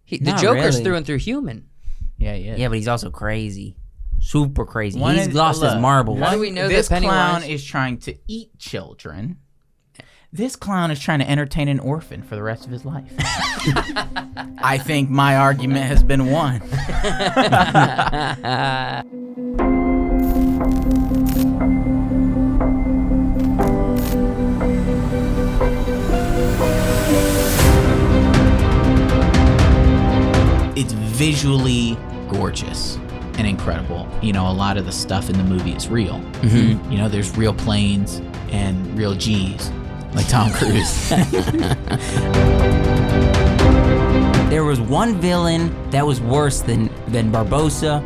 The Joker's through and through human. Yeah, yeah. Yeah, but he's also crazy. Super crazy. He's lost his marbles. How do we know this that Pennywise clown is trying to eat children? This clown is trying to entertain an orphan for the rest of his life. I think my argument has been won. It's visually gorgeous and incredible. You know, a lot of the stuff in the movie is real. Mm-hmm. You know, there's real planes and real G's, like Tom Cruise. There was one villain that was worse than Barbossa,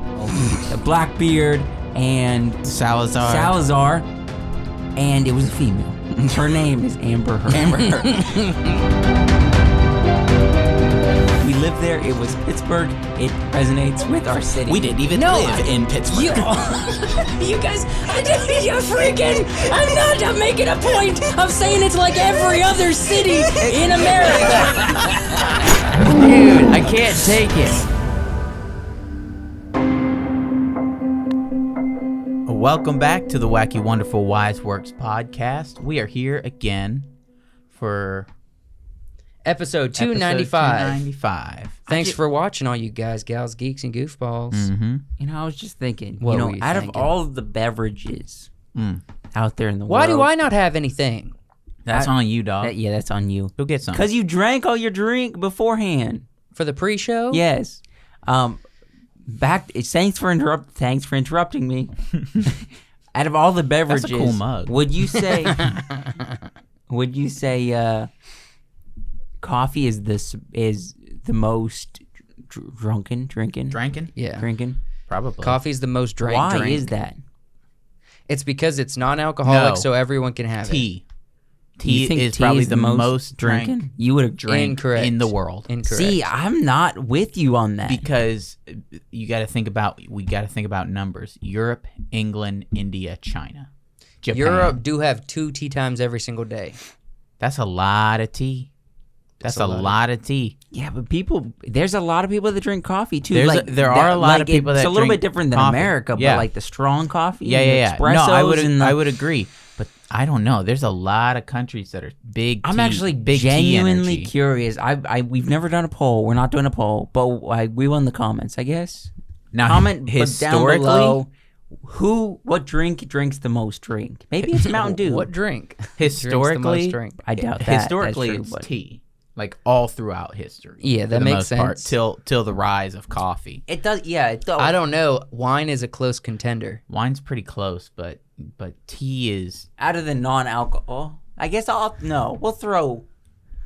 Blackbeard, and Salazar. And it was a female. Her name is Amber Heard. We lived there. It was Pittsburgh. It resonates with our city. We didn't even live in Pittsburgh. You guys, I'm making a point of saying it's like every other city in America. Dude, I can't take it. Welcome back to the Wacky Wonderful Wise Works podcast. We are here again for episode 295. 295. Thanks for watching, all you guys, gals, geeks, and goofballs. Mm-hmm. You know, I was just thinking, What were you out thinking? of all of the beverages out there in the Why world. do I not have anything? That's on you, dog. That's on you. Go get some. Because you drank all your drink beforehand. For the pre-show? Yes. Thanks for interrupting me. Out of all the beverages, That's a cool mug. Would you say coffee is the most drinking? Yeah. Drinking? Probably. Coffee's the most drank Why drink. is that? It's because it's non-alcoholic, No. so everyone can have it. Tea. You Tea think is tea probably is the most drank drinking? You would have drank. Incorrect. in the world. Incorrect. See, I'm not with you on that. Because we got to think about numbers. Europe, England, India, China, Japan. Europe do have 2 tea times every single day. That's a lot of tea. That's a lot of tea. Yeah, but there's a lot of people that drink coffee too. There are a lot of people that it's a little drink bit different than coffee. America, Yeah. but like the strong coffee, Yeah, and the yeah, yeah. espressos, No, and I would agree. But I don't know. There's a lot of countries that are big. I'm tea, actually big tea genuinely energy. curious. We've never done a poll. We're not doing a poll, but we won the comments, I guess. Now, Comment down historically, below what drink drinks the most drink. Maybe it's Mountain Dew. What drink? historically, drinks the most drink? I doubt that. historically, That's true, it's but- tea. Like all throughout history. Yeah, for that the makes most part, sense. till the rise of coffee. It does. Yeah, it does. I don't know. Wine is a close contender. Wine's pretty close, but tea is. Out of the non-alcohol, I guess we'll throw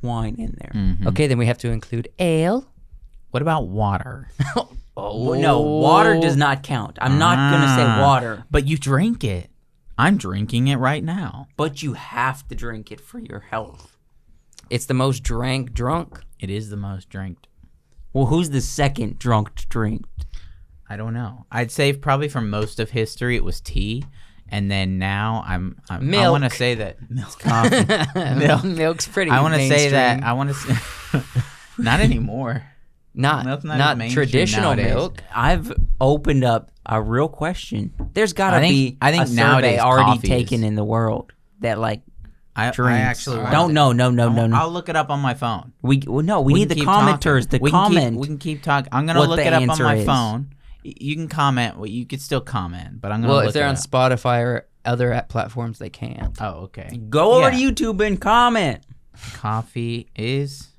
wine in there. Mhm. Okay, then we have to include ale. What about water? Well, no, water does not count. I'm not gonna say water, But you drink it. I'm drinking it right now. but you have to drink it for your health. It's the most drunk. It is the most drank. Well, who's the second drunk drink? I don't know. I'd say probably for most of history it was tea, and then now I Milk. want to say that milk, coffee. Milk's pretty. I want to say that mainstream. I want to say not anymore. not Milk's not as mainstream traditional nowadays. milk. I've opened up a real question. There's gotta be I think a survey nowadays already coffee taken is- in the world that like I drinks. actually don't no. I'll look it up on my phone. We need the can keep commenters talking. to comment. We can keep talking. I'm gonna what look the it up on answer my is. phone. You can comment. Well, you could still comment, but I'm gonna. Well, look if they're it on up. Spotify or other app platforms, they can't. Oh, okay. Go over to Yeah. YouTube and comment. Coffee is.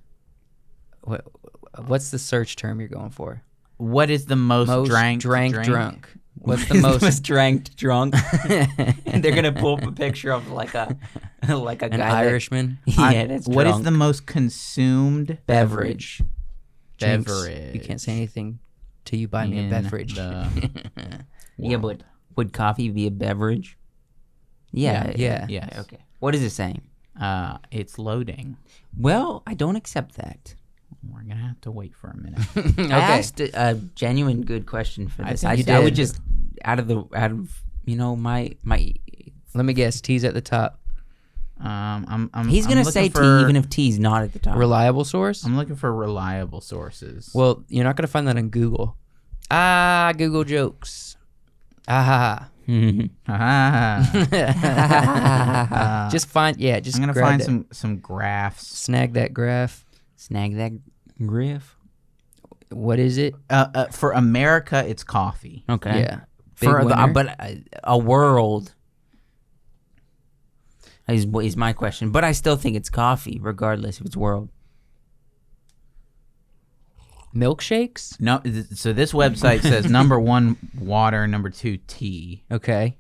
What's the search term you're going for? What is the most drank drunk? What's the Is most drank drunk? And they're gonna pull up a picture of like a an guy Irishman? that's What is drunk. the most consumed Beverage. Jinx, beverage? You can't say anything till you buy me a in beverage. the Yeah, but would coffee be a beverage? Yeah. Yeah. Yes. Okay. What is it saying? It's loading. Well, I don't accept that. We're gonna have to wait for a minute. Okay. I asked a genuine good question for this. think you I would did. just out of my Let me guess. T's at the top. He's gonna I'm say looking T for- even if T's not at the top. Reliable source? I'm looking for reliable sources. Well, you're not gonna find that on Google. Google jokes. Ah. Just find. Yeah, just. I'm gonna grab find that. some graphs. Snag that graph. Snag that griff. What is it? For America, it's coffee. Okay. Yeah. Big For winner. but a world is my question. But I still think it's coffee, regardless if it's world. Milkshakes. No, so this website says number 1 water, number 2 tea. Okay.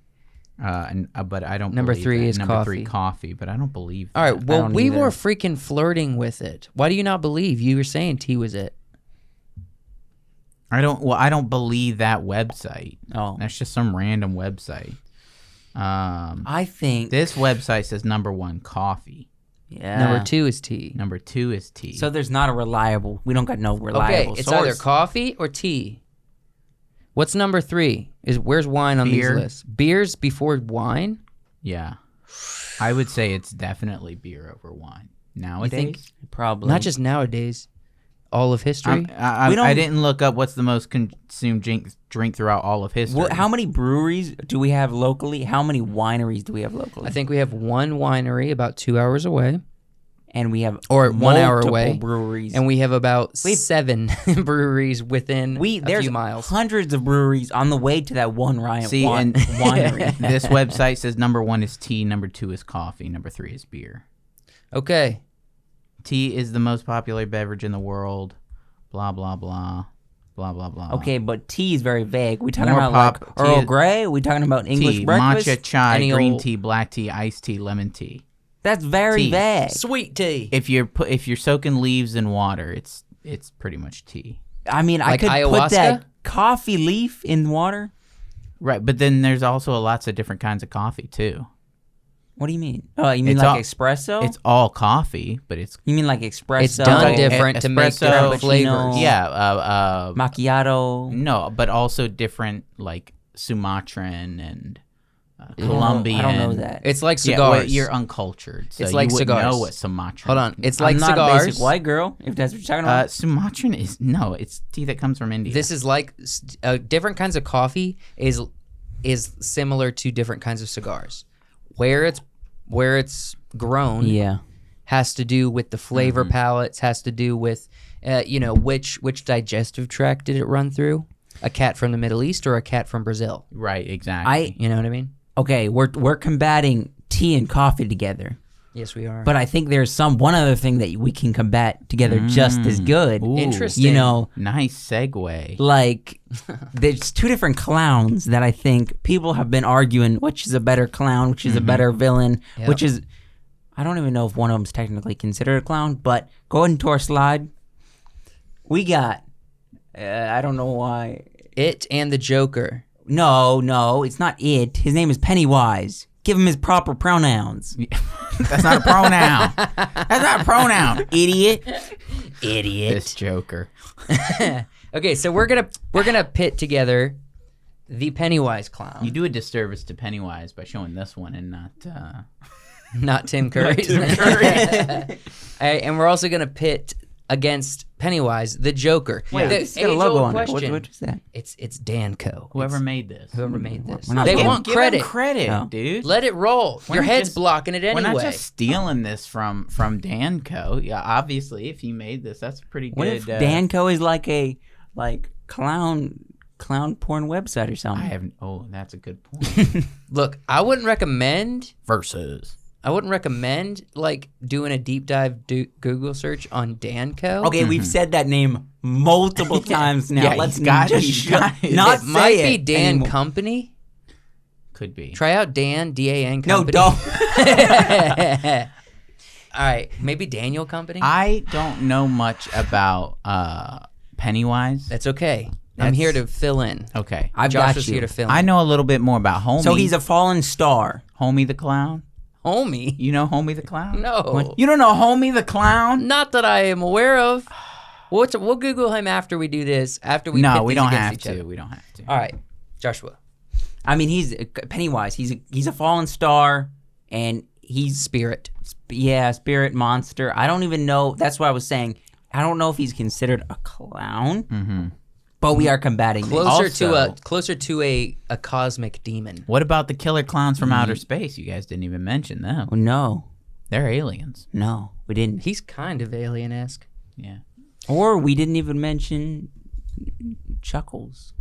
But I don't. Number believe 3 that. is number coffee. 3 coffee, but I don't believe. All right. that. Well, don't we either. were freaking flirting with it. Why do you not believe? You were saying tea was it. I don't. Well, I don't believe that website. Oh, That's just some random website. I think This website says number 1 coffee. yeah. Number 2 is tea. Number 2 is tea. So there's not a reliable. We don't got no Okay, reliable it's source. either coffee or tea. What's number 3? Where's wine on Beer. these lists? Beers before wine? yeah, I would say it's definitely beer over wine nowadays. Probably Not just nowadays. All of history. I We don't- didn't look up what's the most consumed drink throughout all of history. How many breweries do we have locally? How many wineries do we have locally? I think we have one winery about 2 hours away, and we have or 1 hour multiple away, breweries. and we have about 7 breweries within a there's few miles. hundreds of breweries on the way to that one See, and winery. this website says number 1 is tea, number 2 is coffee, number 3 is beer. Okay. Tea is the most popular beverage in the world. Blah blah blah, blah blah blah. Okay, but tea is very vague. We talking More about pop- like tea Earl is- Grey? We talking about English tea, breakfast? matcha, chai, Any green old- tea, black tea, iced tea, lemon tea. That's very Tea. vague. Sweet tea. If you're soaking leaves in water, it's pretty much tea. I mean, I Like could ayahuasca? put that coffee leaf in water. Right, but then there's also lots of different kinds of coffee too. What do you mean? Oh, you mean It's like all- espresso? It's all coffee, but it's You mean like espresso? It's done like different to make espresso, different flavors. cappuccino. yeah. macchiato. No, but also different like Sumatran and Colombian. I don't know that. It's like Yeah, cigars. well, you're uncultured, so It's like you wouldn't cigars. know what Sumatran. Hold on. is. It's like I'm not a cigars. basic white girl, if that's what you're talking about. Sumatran is no, it's tea that comes from India. This is like different kinds of coffee is similar to different kinds of cigars. Where it's grown yeah. has to do with the flavor palettes, has to do with which digestive tract did it run through? A cat from the Middle East or a cat from Brazil? right, exactly. You know what I mean? Okay, we're combating tea and coffee together. Yes, we are. But I think there's one other thing that we can combat together just as good. Ooh, Interesting. You know, nice segue. like there's two different clowns that I think people have been arguing which is a better clown, which is a better villain, Yep. which is I don't even know if one of them's technically considered a clown, but go ahead into our slide. We got I don't know why. It and the Joker. No, it's not it. His name is Pennywise. Give him his proper pronouns. That's not a pronoun. That's not a pronoun, idiot. This Joker. Okay, so we're gonna pit together the Pennywise clown, You do a disservice to Pennywise by showing this one and not. not Tim Curry. And we're also gonna pit against Pennywise the Joker. Wait, the it's got a logo on it. question. What is that? It's Danco. Whoever It's made this. whoever made this. We're not They giving- want Give credit. him credit, No. dude. Let it roll. We're Your not head's just- blocking it We're anyway. not just stealing this from Danco. Yeah, obviously, if he made this, that's pretty good. What if Danco is like a clown porn website or something? I haven't. Oh, that's a good point. Look, I wouldn't recommend like doing a deep dive Google search on Danco. Okay, we've said that name multiple times now. Yeah, Let's he's got- just he's got it. not It say might be it Dan anymore. Company. Could be. Try out Dan DAN No, Company. don't. All right, maybe Daniel Company. I don't know much about Pennywise. That's okay. I'm here to fill in. Okay. I've Josh got is you. here to fill in. I know a little bit more about Homie. So he's a fallen star. Homie the Clown. Homie. You know Homie the Clown? No, You don't know Homie the Clown? not that I am aware of. We'll Google him after we do this. After we No, pit we these don't against have each to. other. We don't have to. All right, Joshua. I mean, he's Pennywise. He's a fallen star, and he's Spirit. spirit monster. I don't even know. That's what I was saying. I don't know if he's considered a clown, but we are combating this. Closer to a cosmic demon. What about the killer clowns from outer space? You guys didn't even mention them. Oh, no, They're aliens. no, we didn't. He's kind of alien-esque. Yeah. Or we didn't even mention Chuckles.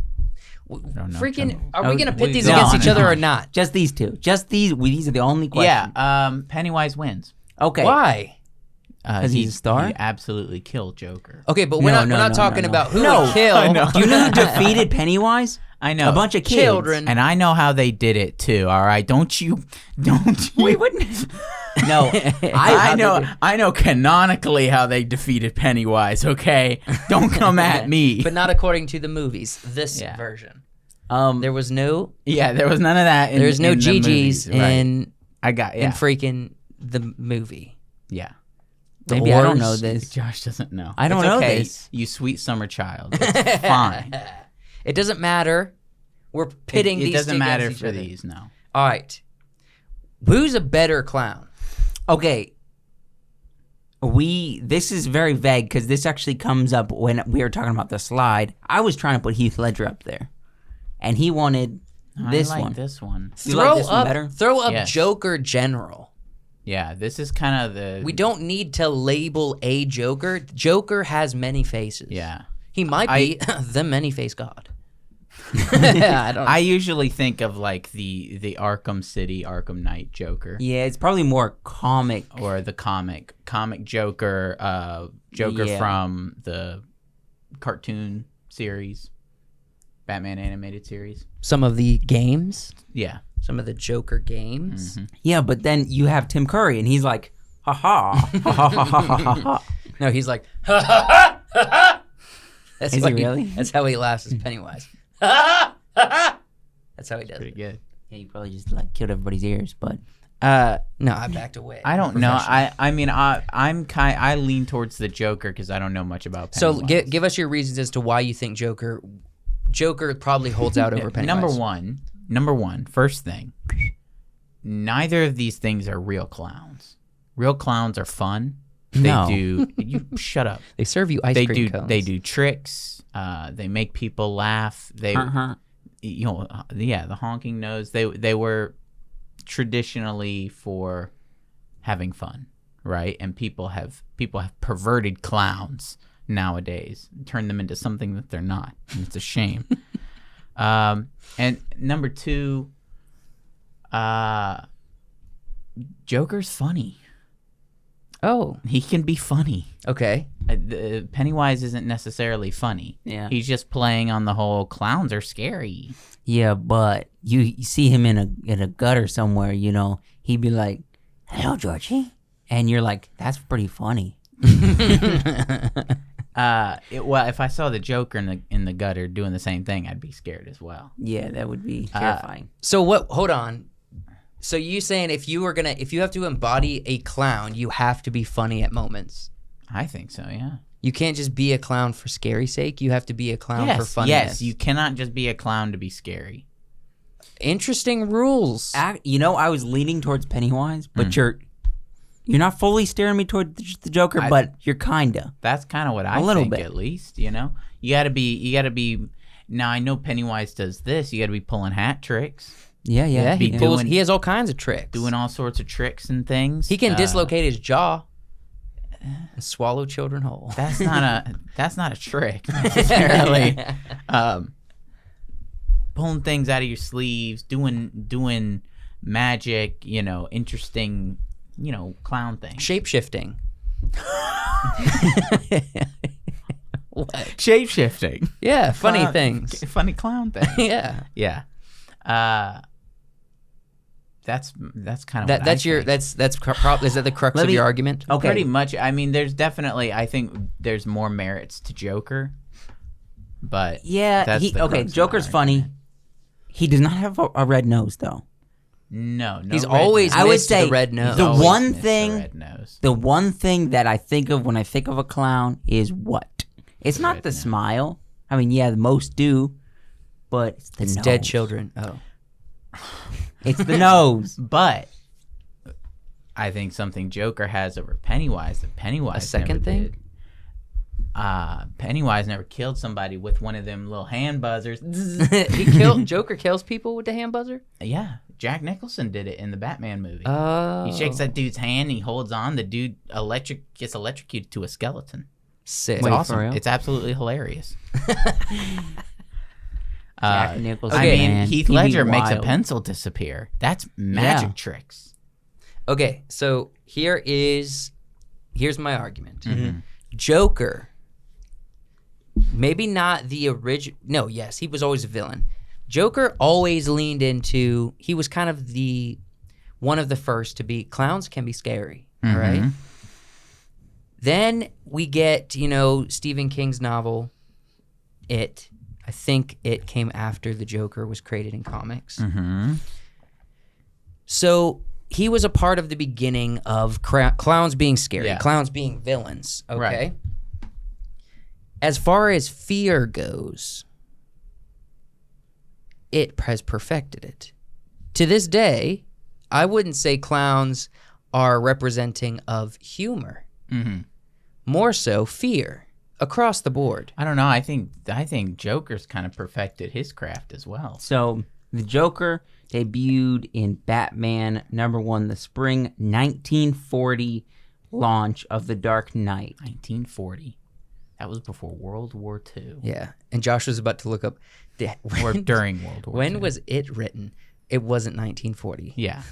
don't know. Freaking, are Oh, we gonna pit we- these no, against no, each other no. or not? Just these two. Just these. These are the only questions. Yeah. Pennywise wins. Okay. Why? 'Cause he's a star? He absolutely killed Joker. Okay, but we're not talking about who would kill. I know. Do you know who defeated Pennywise? I know. A bunch of kids. Children. And I know how they did it too. All right, don't you? Wait, what? No, I know canonically how they defeated Pennywise. Okay, don't come at me. But not according to the movies. This Yeah. version. Um, There was no Yeah, there was none of that. there's no in the GGs movies, right. in I got yeah. freaking the movie. Yeah. maybe I don't Wars. know this. Josh doesn't know. I don't It's know okay, this. You sweet summer child. It's fine. It doesn't matter. We're pitting it these doesn't two matter against each for other. these. No. All right. Who's a better clown? Okay. This is very vague because this actually comes up when we were talking about the slide. I was trying to put Heath Ledger up there, and he wanted this I like one. this one. You like this one better? Throw up Yes. Joker General. Yeah, this is kind of the. We don't need to label a Joker. Joker has many faces. Yeah. He might be the many-faced god. I don't. I usually think of like the Arkham City, Arkham Knight Joker. Yeah, it's probably more comic. Or the comic Joker, Joker Yeah. from the cartoon series, Batman animated series. Some of the games, Yeah, some of the Joker games. Yeah, but then you have Tim Curry, and he's like, ha ha, ha ha ha ha ha ha. No, he's like, ha ha ha ha ha. That's Is what he really? That's how he laughs as Pennywise. Ha ha ha ha. That's how he does pretty it. good. Yeah, you probably just like killed everybody's ears, but No, I backed away. I don't know. I mean, I lean towards the Joker because I don't know much about Pennywise. So give us your reasons as to why you think Joker probably holds out over Pennywise. Number one, first thing. Neither of these things are real clowns. Real clowns are fun. They No. do. You shut up. They serve you ice They cream do. cones. They do tricks. They make people laugh. They, you know, yeah, the honking nose. They were traditionally for having fun, right? And people have perverted clowns nowadays, turn them into something that they're not, and it's a shame. And number two, Joker's funny. Oh, He can be funny. okay. Pennywise isn't necessarily funny. Yeah. He's just playing on the whole clowns are scary. yeah, but you see him in a gutter somewhere, you know, he'd be like, "Hello, Georgie," and you're like, "That's pretty funny." Well, if I saw the Joker in the gutter doing the same thing, I'd be scared as well. Yeah, that would be terrifying. So what? Hold on. So you saying if you have to embody a clown, you have to be funny at moments. I think so. Yeah. You can't just be a clown for scary sake. You have to be a clown for funniness. Yes. You cannot just be a clown to be scary. Interesting rules. You know, I was leaning towards Pennywise, but you're not fully steering me toward the Joker, but you're kinda. That's kind of what I little think, bit. at least. You know, you gotta be. Now I know Pennywise does this. You gotta be pulling hat tricks, Yeah, Yeah, yeah. he be pulls. doing- He has all kinds of tricks. doing all sorts of tricks and things. He can dislocate his jaw and swallow children whole. That's not a trick necessarily. Pulling things out of your sleeves, doing magic, you know, interesting, you know, clown things. Shape-shifting. What? Shape shifting. Yeah, funny things. Funny clown thing. Yeah. Yeah. That's kind of Is that the crux of your argument? Okay. Pretty much. I mean, there's definitely. I think there's more merits to Joker, but Yeah, that's the crux of Joker's my funny. argument. He does not have a red nose, though. No, He's red always nose. I would missed say the red nose. the Always one missed the thing- red nose. The one thing that I think of when I think of a clown is what? It's not red the nose. smile. I mean, yeah, most do, but it's the It's nose. dead children. Oh. It's the nose. But I think something Joker has over Pennywise that Pennywise A second never thing? did. Pennywise never killed somebody with one of them little hand buzzers. Joker kills people with the hand buzzer? Yeah, Jack Nicholson did it in the Batman movie. Oh. He shakes that dude's hand, and he holds on. The dude gets electrocuted to a skeleton. Sick. It's Wait, for awesome. real? It's absolutely hilarious. Jack Nicholson, I mean, man. Heath He'd be Ledger makes a wild. pencil disappear. That's magic Yeah. tricks. Okay, so here's my argument. Mm-hmm. Joker, maybe not the original. No, yes, he was always a villain. Joker always leaned into. He was kind of one of the first to be. Clowns can be scary, all right. Then we get Stephen King's novel, It. I think It came after the Joker was created in comics. Mm-hmm. So he was a part of the beginning of clowns being scary, Yeah. clowns being villains, okay? Right. As far as fear goes, It has perfected it. To this day, I wouldn't say clowns are representing of humor. Mm-hmm. More so fear across the board. I don't know. I think Joker's kind of perfected his craft as well. So the Joker debuted in Batman #1, the spring 1940 launch of The Dark Knight. 1940. That was before World War II. Yeah. And Josh was about to look up Or during World War II. when was It written? It wasn't 1940. Yeah.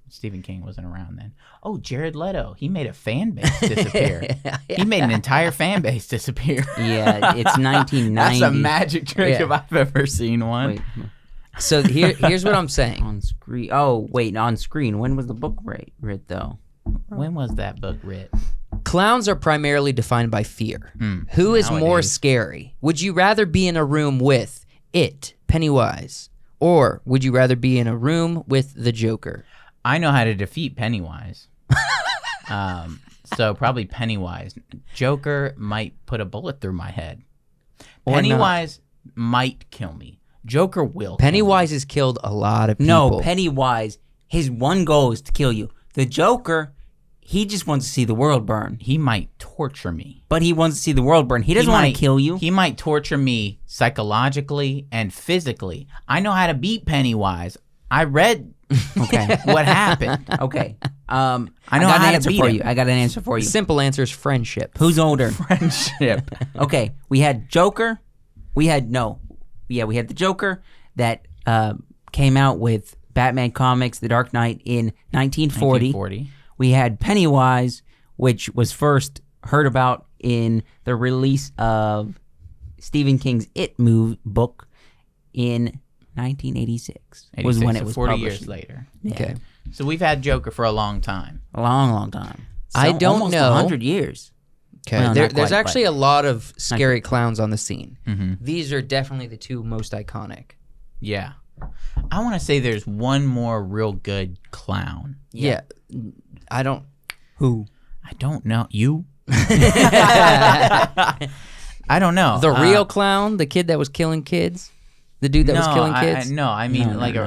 Stephen King wasn't around then. Oh, Jared Leto. He made a fan base disappear. He made an entire fan base disappear. Yeah, it's 1990. That's a magic trick Yeah. if I've ever seen one. Wait, So here's what I'm saying. on screen. Oh, wait, on screen. When was the book writ though? When was that book writ? Clowns are primarily defined by fear. Who is more Nowadays. scary? Would you rather be in a room with It, Pennywise, or would you rather be in a room with the Joker? I know how to defeat Pennywise. So probably Pennywise. Joker might put a bullet through my head. Or Pennywise might kill me. Joker will. Pennywise has killed a lot of people. No, Pennywise. His one goal is to kill you. The Joker, he just wants to see the world burn. He might torture me. But he wants to see the world burn. He doesn't want to kill you. He might torture me psychologically and physically. I know how to beat Pennywise. I read Okay. what happened. Okay. I know got how an to answer beat for him. you. I got an answer for The you. simple answer is friendship. Who's older? Friendship. Okay. We had Joker. We had the Joker that came out with Batman Comics, The Dark Knight in 1940. 1940. We had Pennywise, which was first heard about in the release of Stephen King's It book in 1986. Was when 86, it so was 40 published. years later. Okay. So we've had Joker for a long time. A long, long time. I don't almost know. 100 years. Okay. Well, not there's quite, actually but- a lot of scary clowns on the scene. Mm-hmm. These are definitely the two most iconic. Yeah. I want to say there's one more real good clown. Yeah. I don't. Who? I don't know. You? I don't know. The real clown, the kid that was killing kids, the dude that was killing kids. I mean No, like no,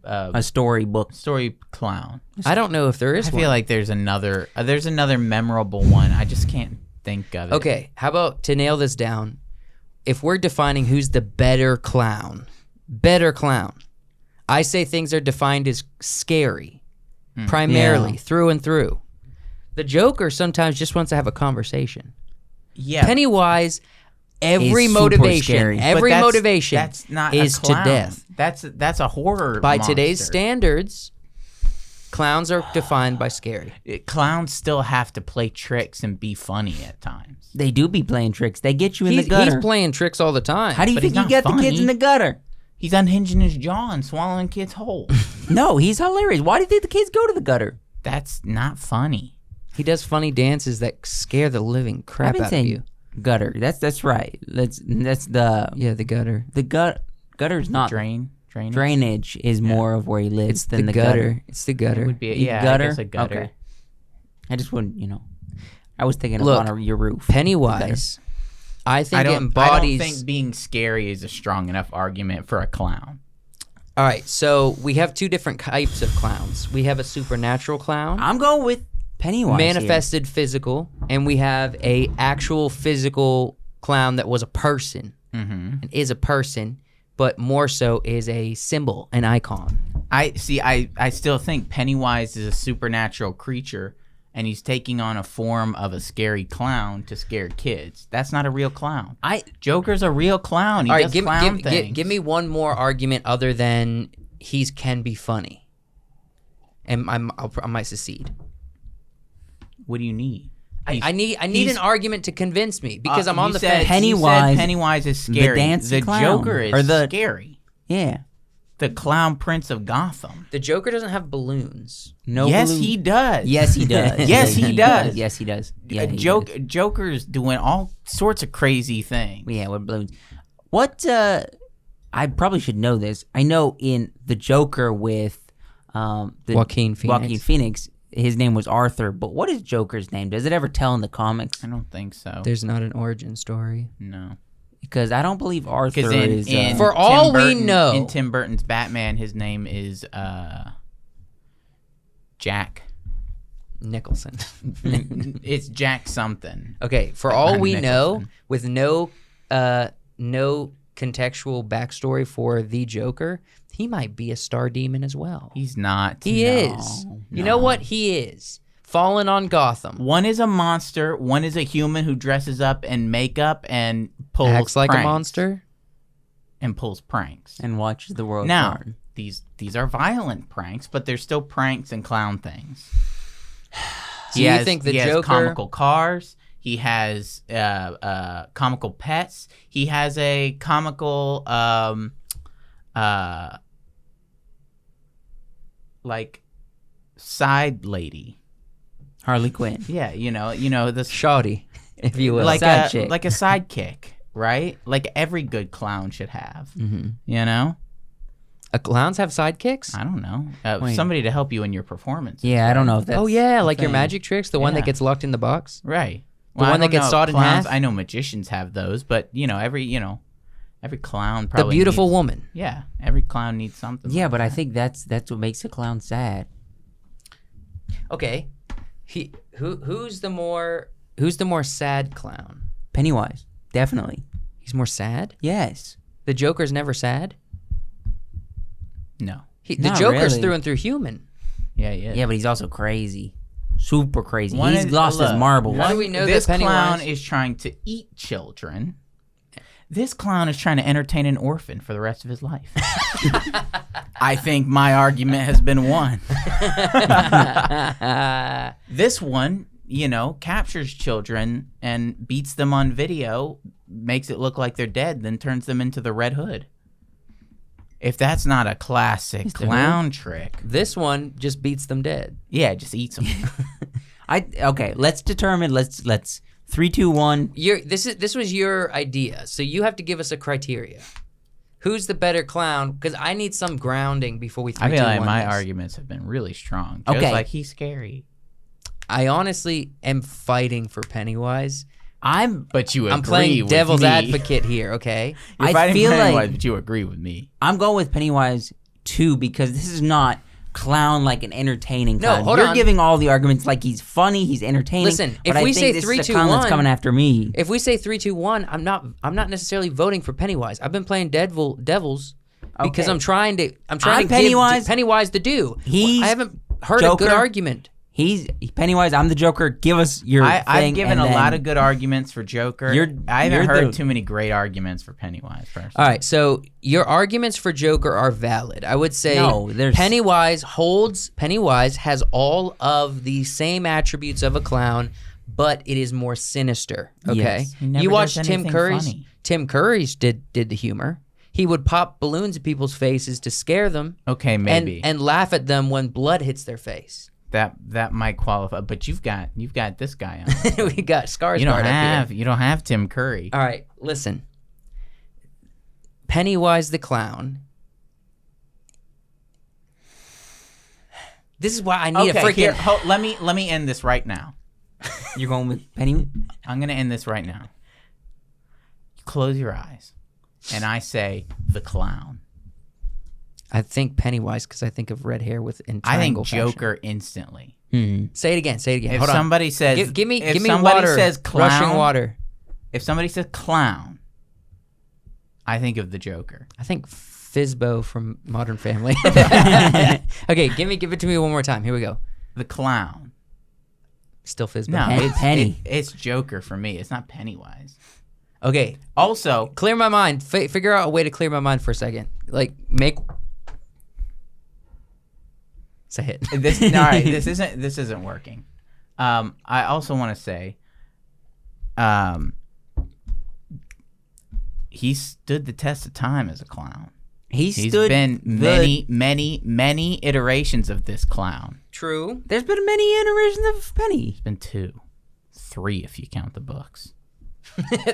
a A storybook. story clown. I don't know if there is I one. feel like there's another memorable one. I just can't think of it. Okay, how about to nail this down? If we're defining who's the better clown, I say things are defined as scary, primarily, Yeah. through and through. The Joker sometimes just wants to have a conversation. Yeah. Pennywise, every Is super motivation, scary. but every that's- motivation that's not is a clown. to death. That's a horror By today's monster. standards, clowns are defined by scary. Clowns still have to play tricks and be funny at times. They do be playing tricks. They get you in He's the gutter. playing tricks all the time. How do you But think he's you not get the funny. kids in the gutter? He's unhinging his jaw and swallowing kids whole. No, he's hilarious. Why do you think the kids go to the gutter? That's not funny. He does funny dances that scare the living crap I've been out of saying you. gutter. That's right. That's the Yeah, the gutter. gutter's not Drainage. drainage is more of where he lives It's than the the gutter. It's the It gutter. would be You I gutter? guess a gutter. Okay. I just wouldn't, I was thinking Look, of on your roof. Pennywise, I think I it don't embodies. think being scary is a strong enough argument for a clown. All right, so we have two different types of clowns. We have a supernatural clown, I'm going with Pennywise. manifested physical, and we have a actual physical clown that was a person and is a person, but more so is a symbol, an icon. I still think Pennywise is a supernatural creature, and he's taking on a form of a scary clown to scare kids. That's not a real clown. Joker's a real clown. He All right, does clown things. give me one more argument other than he can be funny, and I might secede. What do you need? I need an argument to convince me because I'm on you the said- fence. Pennywise- you said Pennywise is scary. dancing The clown. Joker is Or the- scary. Yeah. The Clown Prince of Gotham. The Joker doesn't have balloons. No. Yes, balloon- he does. Yes, he does. Yes, he does. Yes, he does. Yeah, he does. Joker's doing all sorts of crazy things. Yeah, with balloons. What? I probably should know this. I know in the Joker with Joaquin Phoenix. his name was Arthur. But what is Joker's name? Does it ever tell in the comics? I don't think so. There's not an origin story. No. Because I don't believe Arthur Because is. For Tim all we Burton- know- in Tim Burton's Batman, his name is Jack. Nicholson. It's Jack something. Okay, for all we know, Nicholson. with no contextual backstory for the Joker, he might be a star demon as well. He's not. He is. You know what? He is. Fallen on Gotham. One is a monster. One is a human who dresses up in makeup and pulls Acts like a pranks. monster. And pulls pranks. and watches the world Now, burn. these are violent pranks, but they're still pranks and clown things. So you think the he has Joker- comical cars? He has comical pets. He has a comical like side lady. Harley Quinn. Yeah, you know this Shoddy, if you will. like Side a chick. like a sidekick, right? Like every good clown should have. You know, Clowns have sidekicks? I don't know, Wait. somebody to help you in your performance. Yeah, I don't know if that's. Oh, yeah, a like your thing. magic tricks? The one that Yeah. gets locked in the box? Right. The one I that don't gets know if sawed in clowns- half? I know magicians have those, but every clown probably The beautiful needs- woman. Yeah, every clown needs something. Yeah, like but I that. think that's what makes a clown sad. Okay. Who's the more sad clown? Pennywise, definitely. He's more sad? Yes. The Joker's never sad? No. The Not Joker's really. through and through human. Yeah, yeah. Yeah, but he's also crazy. Super crazy. One He's is- lost his look, marbles. How do we know this that Pennywise- clown is trying to eat children? This clown is trying to entertain an orphan for the rest of his life. I think my argument has been won. This one, captures children and beats them on video, makes it look like they're dead, then turns them into the Red Hood. If that's not a classic Mr. clown trick, This one just beats them dead. yeah, it just eats them. Okay, let's determine. Let's 3, 2, 1. This was your idea, so you have to give us a criteria. Who's the better clown? Because I need some grounding before we 3, I 2, feel like 1 my this. arguments have been really strong. Joe's Okay. like, he's scary. I honestly am fighting for Pennywise. But you agree I'm playing with devil's me. advocate here, okay? You're I fighting feel for Pennywise, like- but you agree with me. I'm going with Pennywise too because this is not clown like an entertaining No, clown. hold You're on. giving all the arguments like he's funny, he's entertaining. Listen, but if I we think say this 3, is 2, a clown 1, that's coming after me. If we say 3, 2, 1, I'm not necessarily voting for Pennywise. I've been playing devils because Okay. I'm trying to Pennywise. give Pennywise the due. He's I haven't heard Joker. a good argument. He's Pennywise. I'm the Joker. Give us your thing. I've given and a then- lot of good arguments for Joker. I haven't you're heard the- too many great arguments for Pennywise, personally. All right, so your arguments for Joker are valid. I would say No, there's- Pennywise has all of the same attributes of a clown, but it is more sinister. Okay, Yes. He never you watched does Tim anything Curry's. funny. Tim Curry's did the humor. He would pop balloons at people's faces to scare them. Okay, maybe. and laugh at them when blood hits their face. That might qualify, but you've got this guy on. We got Skarsgård you don't up have here. Tim Curry. All right, listen. Pennywise the clown. This is why I need a freaking. let me end this right now. You're going with Pennywise. I'm gonna end this right now. You close your eyes, and I say the clown. I think Pennywise because I think of red hair with in I think triangle fashion. Joker instantly. Say it again. If Hold on. somebody says, Give me somebody water. says clown, Rushing water. If somebody says clown, I think of the Joker. I think Fizbo from Modern Family. Okay, give it to me one more time. Here we go. The clown. Still Fizbo. No, Penny. it's Joker for me. It's not Pennywise. Okay, Also, clear my mind. Figure out a way to clear my mind for a second. Like make. Say it. all right, this isn't working. I also want to say, he stood the test of time as a clown. He's been many iterations of this clown. True. There's been many iterations of Penny. It's been 2, 3 if you count the books.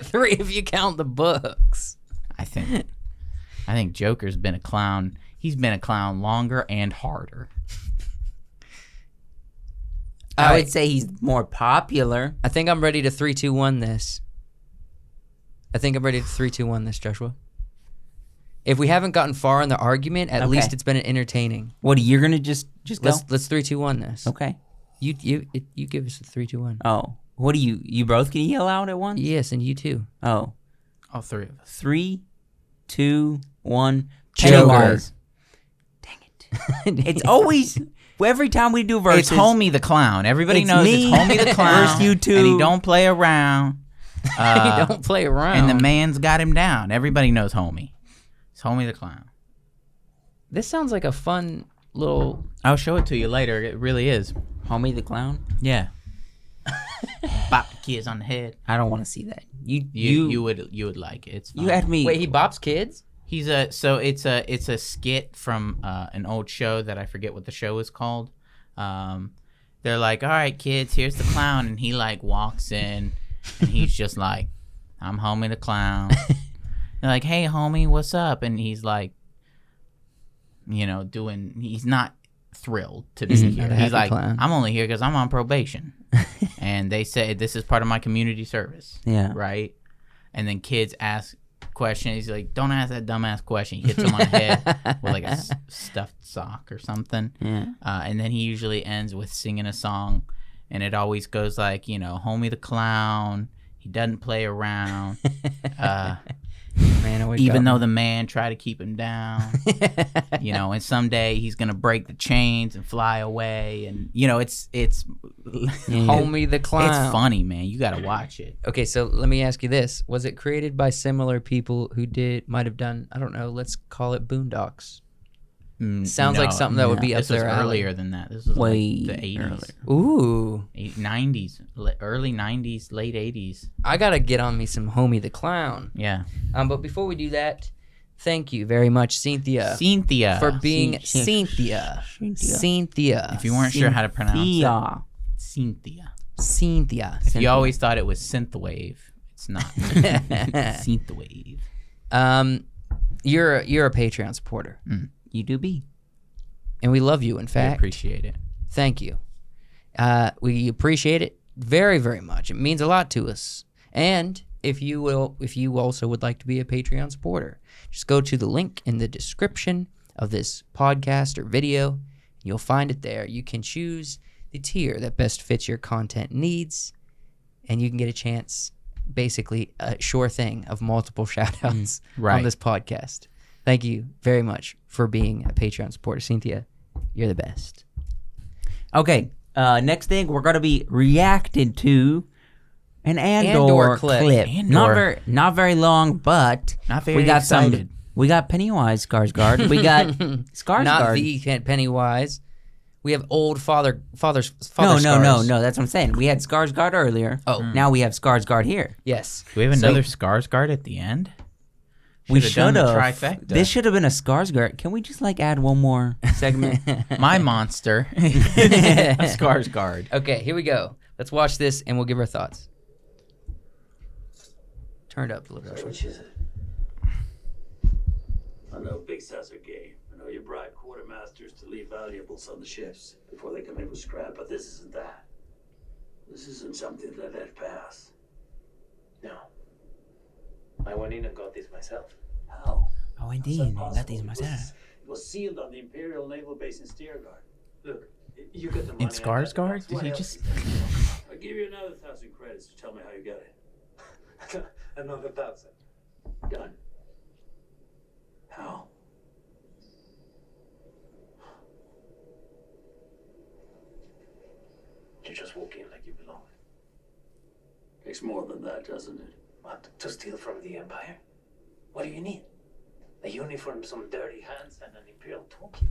3 if you count the books. I think Joker's been a clown. He's been a clown longer and harder. I would say he's more popular. I think I'm ready to 3, 2, 1 this. Joshua. If we haven't gotten far in the argument, at least it's been entertaining. What, you're gonna just go? Let's 3, 2, 1 this. Okay. You give us a 3, 2, 1. Oh, what do you both can yell out at once? Yes, and you too. Oh, All 3 of us. 3, 2, 1. Joker. Pennywise. Dang it! It's always every time we do verses. It's Homie the Clown. Everybody It's knows me it's Homie the Clown. versus you two. And he don't play around. You don't play around. And the man's got him down. Everybody knows Homie. It's Homie the Clown. This sounds like a fun little. I'll show it to you later. It really is. Homie the Clown. Yeah. Bop the kids on the head. I don't want to see that. You would like it. It's fun. You had me. Wait, he bops kids? He's it's a skit from an old show that I forget what the show is called. They're like, all right, kids, here's the clown, and he like walks in, and he's just like, I'm Homie the Clown. They're like, hey, homie, what's up? And he's like, he's not thrilled to be here. He's like, clown. I'm only here because I'm on probation, and they say this is part of my community service. Yeah. Right. And then kids ask questions. He's like, don't ask that dumbass question. He hits him on the head with like a stuffed sock or something. Yeah. And then he usually ends with singing a song, and it always goes like, Homie the Clown. He doesn't play around. Man, Even though the man tried to keep him down, and someday he's gonna break the chains and fly away, and it's Homie the Clown. It's funny, man. You gotta watch it. Okay, so let me ask you this: was it created by similar people who might have done? I don't know. Let's call it Boondocks. Sounds like something that would be up This was their alley. earlier than that. This was Way like the 80s. Ooh, 90s, early 90s, late 80s. I gotta get on me some Homie the Clown. Yeah. But before we do that, thank you very much, Cynthia, for being Cynthia. Cynthia. If you weren't sure how to pronounce it, Cynthia. Cynthia. If you always thought it was synthwave, it's not. Synthwave. You're a Patreon supporter. You do be. And we love you, in I fact. appreciate it. Thank you. We appreciate it very, very much. It means a lot to us. And if you also would like to be a Patreon supporter, just go to the link in the description of this podcast or video. You'll find it there. You can choose the tier that best fits your content needs, and you can get a chance, basically a sure thing of multiple shout-outs on this podcast. Thank you very much for being a Patreon supporter. Cynthia, you're the best. Okay, next thing, we're going to be reacting to an Andor clip. Andor. Not very long, but Not very we got excited. We got Pennywise Skarsgård. We got Skarsgård. Not the Pennywise. We have old father No, that's what I'm saying. We had Skarsgård earlier. Oh. Now we have Skarsgård here. Yes. Do we have another Skarsgård at the end? We should have. Trifecta. This should have been a Skarsgård. Can we just add one more segment? My monster. A Skarsgård. Okay, here we go. Let's watch this and we'll give our thoughts. Turn it up a little bit. Which is it? I know big sets are gay. I know you bribe quartermasters to leave valuables on the ships before they come in with scrap, but this isn't that. This isn't something that let pass. No. I went in and got this myself. How? Oh, indeed. I got these myself. was sealed on the Imperial Naval Base in Steergard. Look, you get the money. In Skarsgård? Did What he else just? is there? I'll give you another 1,000 credits to tell me how you got it. Another 1,000. Done. How? You just walk in like you belong. Takes more than that, doesn't it? What? To steal from the Empire? What do you need? A uniform, some dirty hands, and an Imperial toolkit?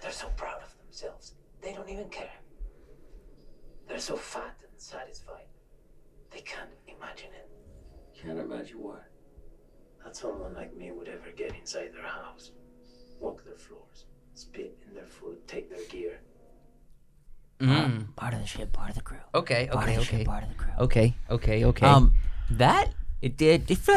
They're so proud of themselves. They don't even care. They're so fat and satisfied. They can't imagine it. Can't imagine what. That someone like me would ever get inside their house, walk their floors, spit in their food, take their gear. Part of the ship, part of the crew. Okay, Part okay, of the okay. ship, part of the crew. Okay. That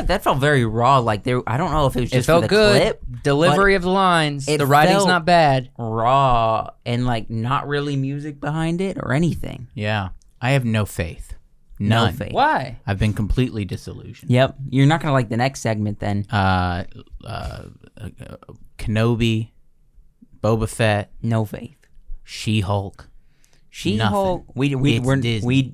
that felt very raw. Like there, I don't know if it was It just felt for the good. clip, Delivery of the lines. it The writing's felt- not bad. raw and like not really music behind it or anything. Yeah, I have no faith. No None. faith. Why? I've been completely disillusioned. Yep, you're not gonna like the next segment then. Kenobi, Boba Fett, No faith. She-Hulk. She-Hulk. Nothing. We It's weren't, Disney. we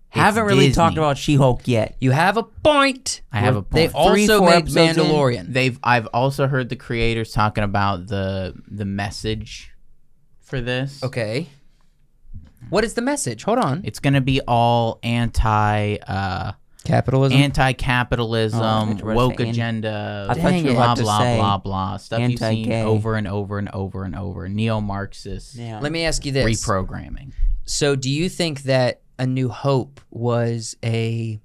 haven't really Disney. talked about She-Hulk yet. You have a point. I have a They point. 3-4 also made episodes in. Mandalorian. I've also heard the creators talking about the message for this. Okay. What is the message? Hold on. It's going to be all Capitalism. anti-capitalism, Oh, I thought you were woke saying- agenda, I thought you were blah about to blah say blah blah stuff you've seen anti-gay. over and over and over and over. Neo-Marxist Yeah. Let me ask you this. reprogramming. So do you think that A New Hope was a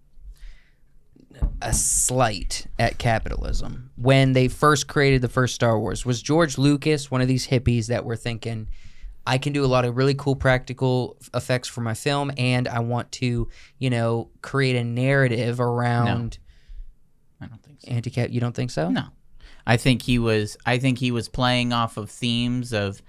slight at capitalism when they first created the first Star Wars? Was George Lucas one of these hippies that were thinking, I can do a lot of really cool practical effects for my film, and I want to, create a narrative around I don't think so. anti-cap? You don't think so? No. I think he was playing off of themes of,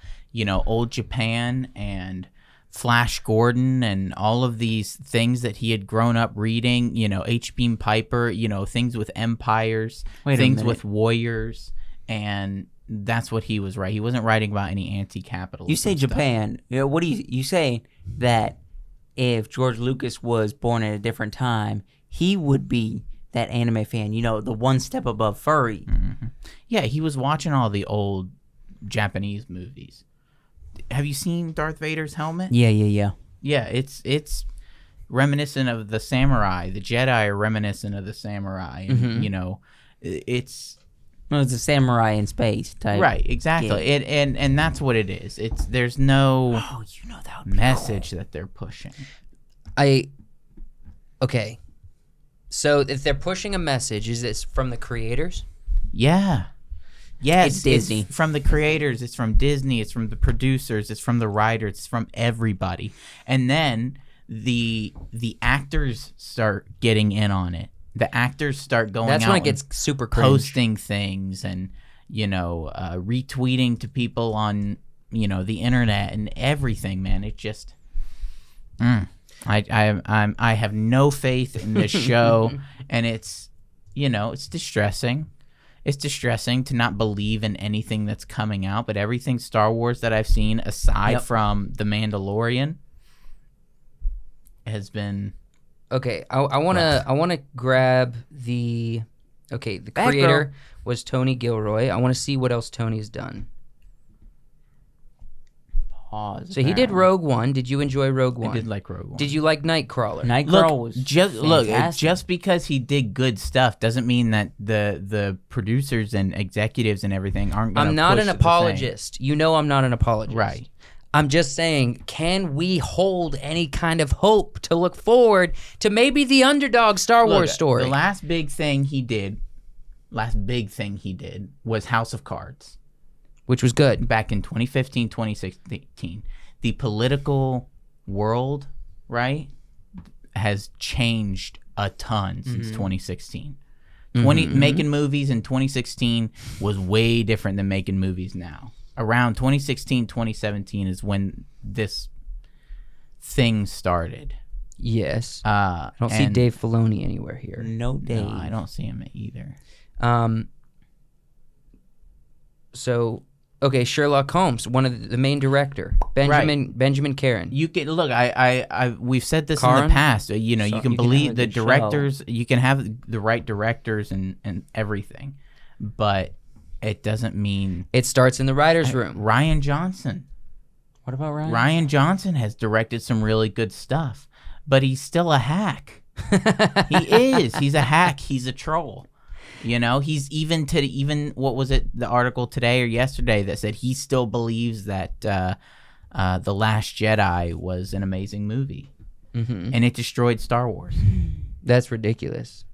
old Japan and Flash Gordon and all of these things that he had grown up reading, H. Beam Piper, things with empires, Wait a things minute. with warriors, and that's what he was writing. He wasn't writing about any anti-capitalism. You say stuff. Japan. What do you say that if George Lucas was born at a different time, he would be that anime fan, the one step above furry. Yeah, he was watching all the old Japanese movies. Have you seen Darth Vader's helmet? Yeah. Yeah, it's reminiscent of the samurai. The Jedi are reminiscent of the samurai, and it's No, it's a samurai in space type. right, exactly. And that's what it is. There's no Oh, that would be message that they're pushing. Okay. So if they're pushing a message, is this from the creators? Yeah. Yes, It's Disney. It's from the creators, it's from Disney, it's from the producers, it's from the writers, it's from everybody. And then the actors start getting in on it. The actors start going That's out when it and gets super cringe. posting things and retweeting to people on the internet and everything, man. It just I have no faith in this show, and it's it's distressing. It's distressing to not believe in anything that's coming out, but everything Star Wars that I've seen, aside from The Mandalorian, has been Okay, I wanna grab the Back creator row. was Tony Gilroy. I want to see what else Tony's done. Pause. So he did Rogue One. Did you enjoy Rogue One? I did like Rogue One. Did you like Nightcrawler? Nightcrawler was fantastic. Just because he did good stuff doesn't mean that the producers and executives and everything aren't going to I'm not push an the same. apologist. You know I'm not an apologist. Right. I'm just saying, can we hold any kind of hope to look forward to maybe the underdog Star Wars story? The last big thing he did was House of Cards. Which was good. Back in 2015, 2016. The political world, right, has changed a ton since 2016. Making movies in 2016 was way different than making movies now. Around 2016, 2017 is when this thing started. Yes. I don't see and- Dave Filoni anywhere here. No Dave. No, I don't see him either. So okay, Sherlock Holmes, one of the main director, Benjamin Caron. You can look. We've said this in Caron? the past. You know, So you can you can believe have the a good show. directors. You can have the right directors and everything, but it doesn't mean It starts in the writer's room. Ryan Johnson. What about Ryan? Ryan Johnson has directed some really good stuff, but he's still a hack. He is. He's a hack. He's a troll. You know, he's even what was it? The article today or yesterday that said he still believes that The Last Jedi was an amazing movie, and it destroyed Star Wars. That's ridiculous.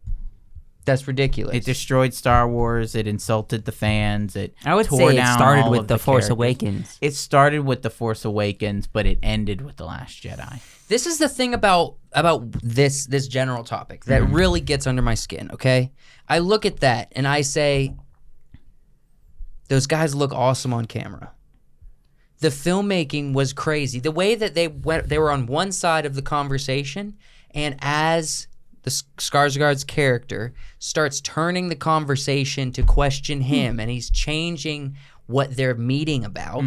That's ridiculous. It destroyed Star Wars. It insulted the fans. I would tore say it down started all with of The Force characters. Awakens. It started with The Force Awakens, but it ended with The Last Jedi. This is the thing about this general topic that really gets under my skin, okay? I look at that and I say, those guys look awesome on camera. The filmmaking was crazy. The way that they were on one side of the conversation, and as the Skarsgård's character starts turning the conversation to question him, and he's changing what they're meeting about,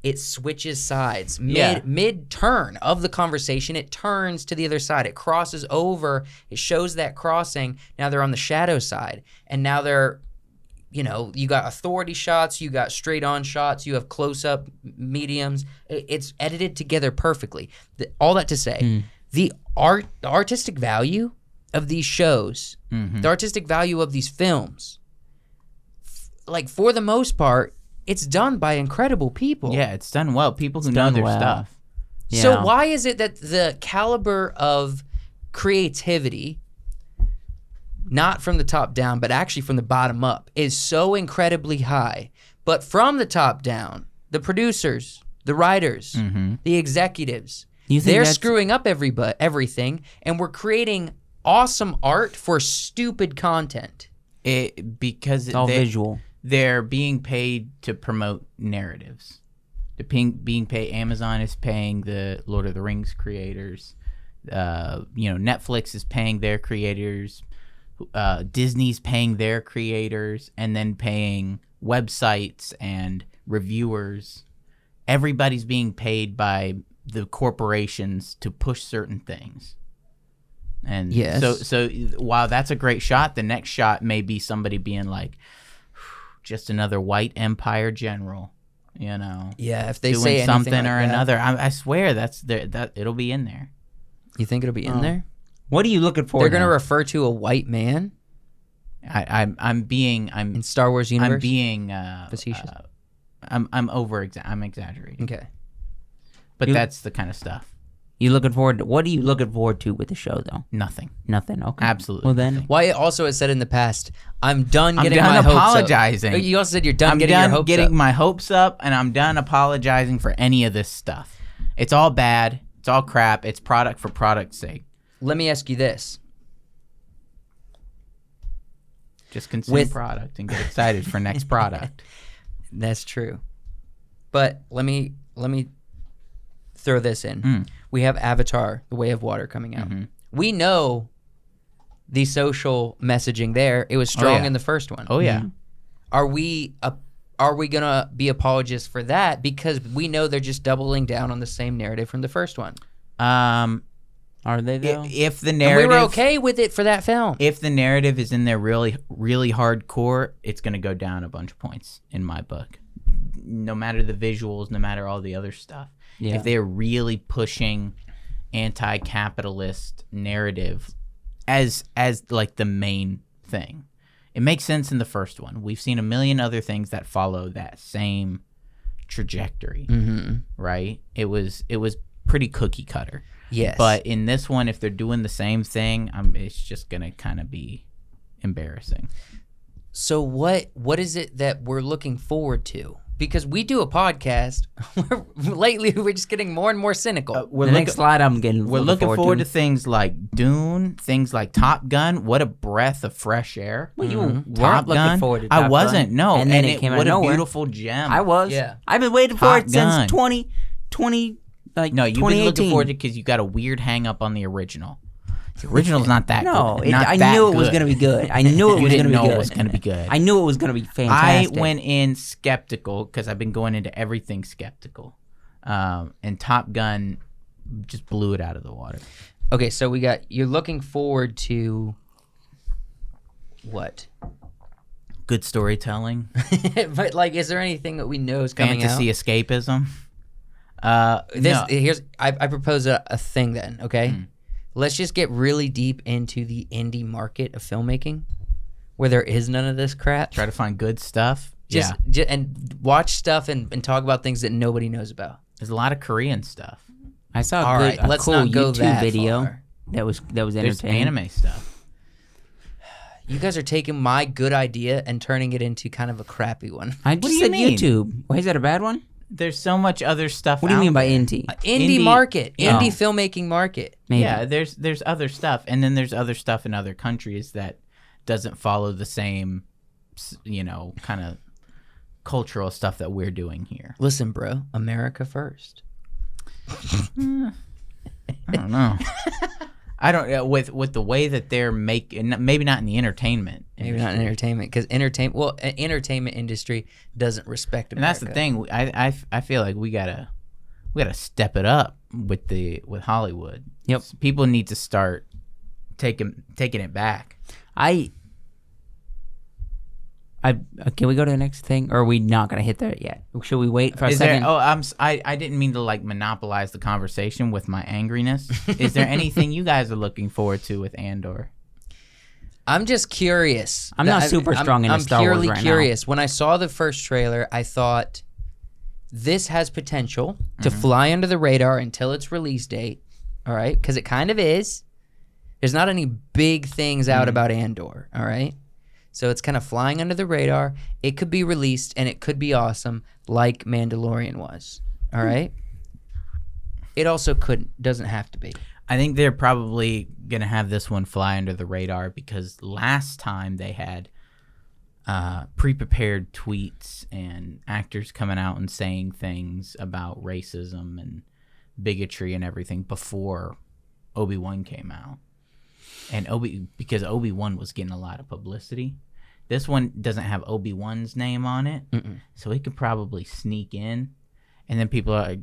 it switches sides. Mid-turn of the conversation, it turns to the other side. It crosses over. It shows that crossing. Now they're on the shadow side. And now they're, you know, you got authority shots, you got straight-on shots, you have close-up mediums. It's edited together perfectly. All that to say, the artistic value of these shows, the artistic value of these films, like for the most part, it's done by incredible people. Yeah, it's done well. People who It's know done their well. stuff. So Yeah. why is it that the caliber of creativity, not from the top down, but actually from the bottom up, is so incredibly high, but from the top down, the producers, the writers, the executives, You think they're that's- screwing up everything, and we're creating awesome art for stupid content. Because It's all visual. they're being paid to promote narratives. They're being paid. Amazon is paying the Lord of the Rings creators. Netflix is paying their creators. Disney's paying their creators, and then paying websites and reviewers. Everybody's being paid by the corporations to push certain things. And Yes. so while that's a great shot, the next shot may be somebody being like, just another white empire general, you know. Yeah, if they doing say anything something like or that. another. I swear that's there. That it'll be in there. You think it'll be in there? What are you looking for? They're going to now? refer to a white man I'm being in Star Wars universe? I'm being facetious. I'm exaggerating. Okay. But You- that's the kind of stuff. You looking forward to, what are you looking forward to with the show, though? Nothing. Nothing. Okay. Absolutely Well, then. Wyatt also has said in the past, I'm done I'm getting done my hopes apologizing. up. You also said you're done I'm getting your done hopes getting up. my hopes up, and I'm done apologizing for any of this stuff. It's all bad. It's all crap. It's product for product's sake. Let me ask you this. Just consume With- product and get excited for next product. That's true. But let me throw this in. Mm. We have Avatar, The Way of Water coming out. Mm-hmm. We know the social messaging there. It was strong yeah. in the first one. Oh yeah. Are we gonna be apologists for that because we know they're just doubling down on the same narrative from the first one? Are they, though? If the And narrative, we were okay with it for that film. if the narrative is in there really, really hardcore, it's going to go down a bunch of points in my book. No matter the visuals, no matter all the other stuff. Yeah. If they're really pushing anti-capitalist narrative as like the main thing, it makes sense in the first one. We've seen a million other things that follow that same trajectory, right? It was pretty cookie cutter. Yes. But in this one, if they're doing the same thing, it's just gonna kind of be embarrassing. So what is it that we're looking forward to? Because we do a podcast. Lately, we're just getting more and more cynical. We're The next slide I'm getting. We're looking forward to things like Dune, things like Top Gun. What a breath of fresh air! Well, you weren't Top looking Gun. forward to I Top wasn't. Gun. No, And then it came out what of a nowhere. beautiful gem. I was. Yeah. I've been waiting for Top it Gun. since 2020. Like No, you've been 2018. looking forward to because you got a weird hang up on the original. The original's not that No, good. Not I that knew it was good. going to be good. I knew it You was going didn't to be know good. it was going to be good. I knew it was going to be I fantastic. went in skeptical because I've been going into everything skeptical. And Top Gun just blew it out of the water. Okay, so you're looking forward to what? Good storytelling. But like, is there anything that we know is coming Fantasy out? escapism. I propose a thing then. Okay, let's just get really deep into the indie market of filmmaking, where there is none of this crap. Try to find good stuff. And watch stuff and talk about things that nobody knows about. There's a lot of Korean stuff. I saw All a, right, good, a let's cool not go YouTube that video far. that was There's entertaining. anime stuff. You guys are taking my good idea and turning it into kind of a crappy one. I do just you said mean? YouTube. Why is that a bad one? There's so much other stuff. What do you mean by there. indie? Indie market, Oh. indie filmmaking market. Maybe. Yeah, there's other stuff, and then there's other stuff in other countries that doesn't follow the same, kind of cultural stuff that we're doing here. Listen, bro, America first. I don't know. I don't with the way that they're making, maybe not in the entertainment. Maybe not in entertainment, because entertainment industry doesn't respect And America. that's the thing. I feel like we gotta step it up with Hollywood. Yep. People need to start taking it back. Can we go to the next thing, or are we not going to hit that yet? Should we wait for a second? I didn't mean to like monopolize the conversation with my angriness. Is there anything you guys are looking forward to with Andor? I'm just curious. I'm not super strong into Star Wars I'm purely right now. curious. When I saw the first trailer, I thought this has potential to fly under the radar until its release date. All right, because it kind of is. There's not any big things out about Andor. All right. So it's kind of flying under the radar. It could be released, and it could be awesome, like Mandalorian was. All right? It also doesn't have to be. I think they're probably going to have this one fly under the radar because last time they had pre-prepared tweets and actors coming out and saying things about racism and bigotry and everything before Obi-Wan came out. And because Obi-Wan was getting a lot of publicity. This one doesn't have Obi-Wan's name on it, so he could probably sneak in. And then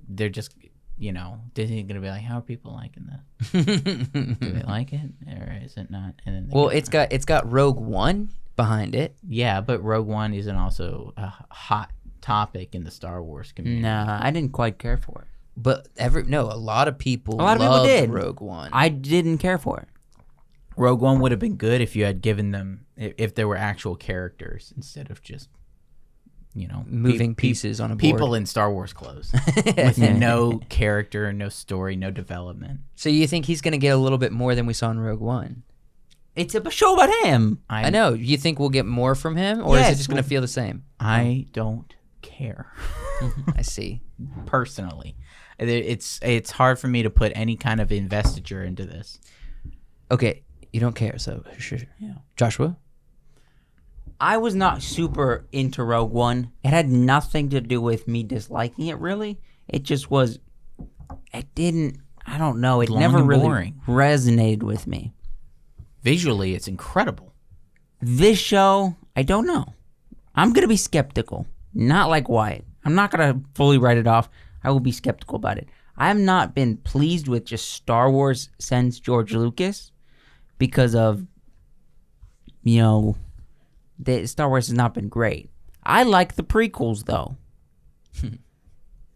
they're just, Disney's going to be like, how are people liking this? Do they like it, or is it not? And then It's got Rogue One behind it. Yeah, but Rogue One isn't also a hot topic in the Star Wars community. Nah, I didn't quite care for it. But a lot of people people did. Rogue One. I didn't care for it. Rogue One would have been good if you had given them, if there were actual characters instead of just, moving pieces on a board. people in Star Wars clothes with no character, no story, no development. So you think he's going to get a little bit more than we saw in Rogue One? It's a show about him. I know. You think we'll get more from him, or is it Yes, just going to feel the same? I don't care. I see. Personally, it's hard for me to put any kind of investiture into this. Okay, you don't care, so sure. Yeah. Joshua? I was not super into Rogue One. It had nothing to do with me disliking it, really. It just was. It didn't. I don't know. It Long never and really boring. resonated with me. Visually, it's incredible. This show, I don't know. I'm going to be skeptical. Not like Wyatt. I'm not going to fully write it off. I will be skeptical about it. I have not been pleased with just Star Wars since George Lucas because of, Star Wars has not been great. I like the prequels, though.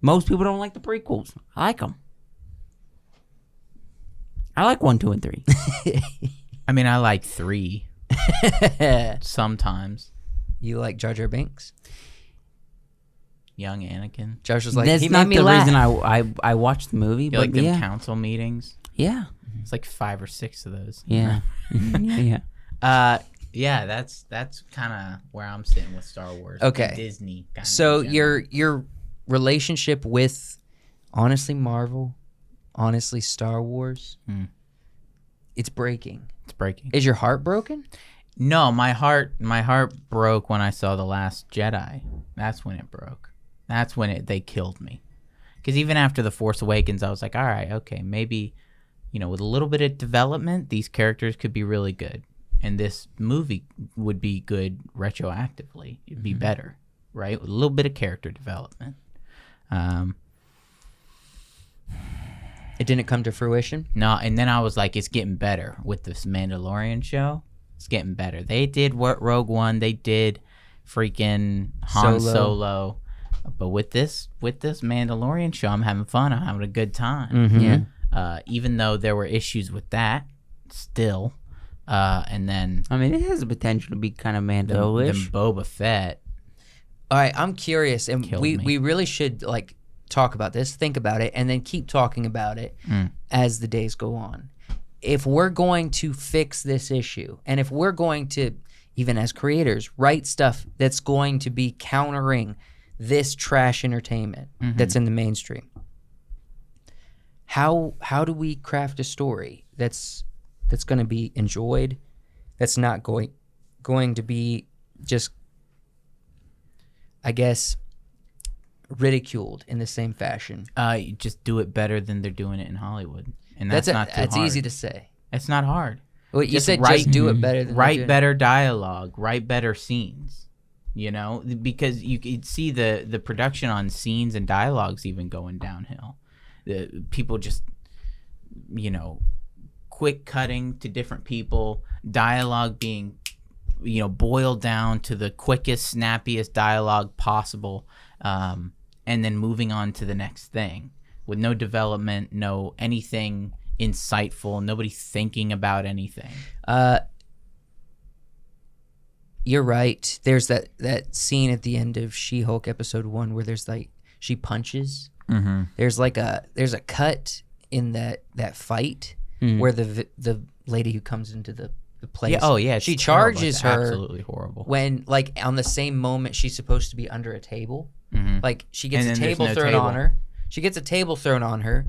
Most people don't like the prequels. I like them. I like 1, 2, and 3. I mean, I like 3 sometimes. You like Jar Jar Binks? Young Anakin. Josh was like, That's he not made me the laugh. reason I watched the movie. You But like them yeah. council meetings? Yeah. It's like 5 or 6 of those. Yeah. yeah. Yeah, that's kind of where I'm sitting with Star Wars. Okay. And Disney. Kinda So in general. your relationship with, honestly, Marvel, honestly, Star Wars, it's breaking. It's breaking. Is your heart broken? No, my heart broke when I saw The Last Jedi. That's when it broke. That's when they killed me. Because even after The Force Awakens, I was like, all right, okay, maybe, with a little bit of development, these characters could be really good. And this movie would be good retroactively. It'd be better, right? With a little bit of character development. It didn't come to fruition. No, and then I was like, it's getting better with this Mandalorian show. It's getting better. They did what Rogue One. They did freaking Han Solo. But with this Mandalorian show, I'm having fun. I'm having a good time. Mm-hmm. Yeah. Even though there were issues with that, still. And then I mean, it has the potential to be kind of the Mando-ish. Boba Fett. All right, I'm curious, and Killed we me. really should like talk about this, think about it, and then keep talking about it as the days go on. If we're going to fix this issue, and if we're going to, even as creators, write stuff that's going to be countering this trash entertainment that's in the mainstream, how do we craft a story that's going to be enjoyed, that's not going to be just, I guess, ridiculed in the same fashion? You just do it better than they're doing it in Hollywood, and that's not too that's hard. easy to say. It's not hard. Well, you Just said write- just do it better than Write better dialogue. Write better scenes. Because you could see the production on scenes and dialogues even going downhill. The people just, quick cutting to different people, dialogue being, boiled down to the quickest, snappiest dialogue possible, and then moving on to the next thing with no development, no anything insightful, nobody thinking about anything. You're right. There's that scene at the end of She-Hulk episode 1 where there's like she punches. Mm-hmm. There's a cut in that fight where the lady who comes into the place. Yeah. Oh yeah. She it's terrible. charges It's her absolutely horrible. when like on the same moment she's supposed to be under a table. Mhm. Like she gets And a then there's table no thrown table. on her. She gets a table thrown on her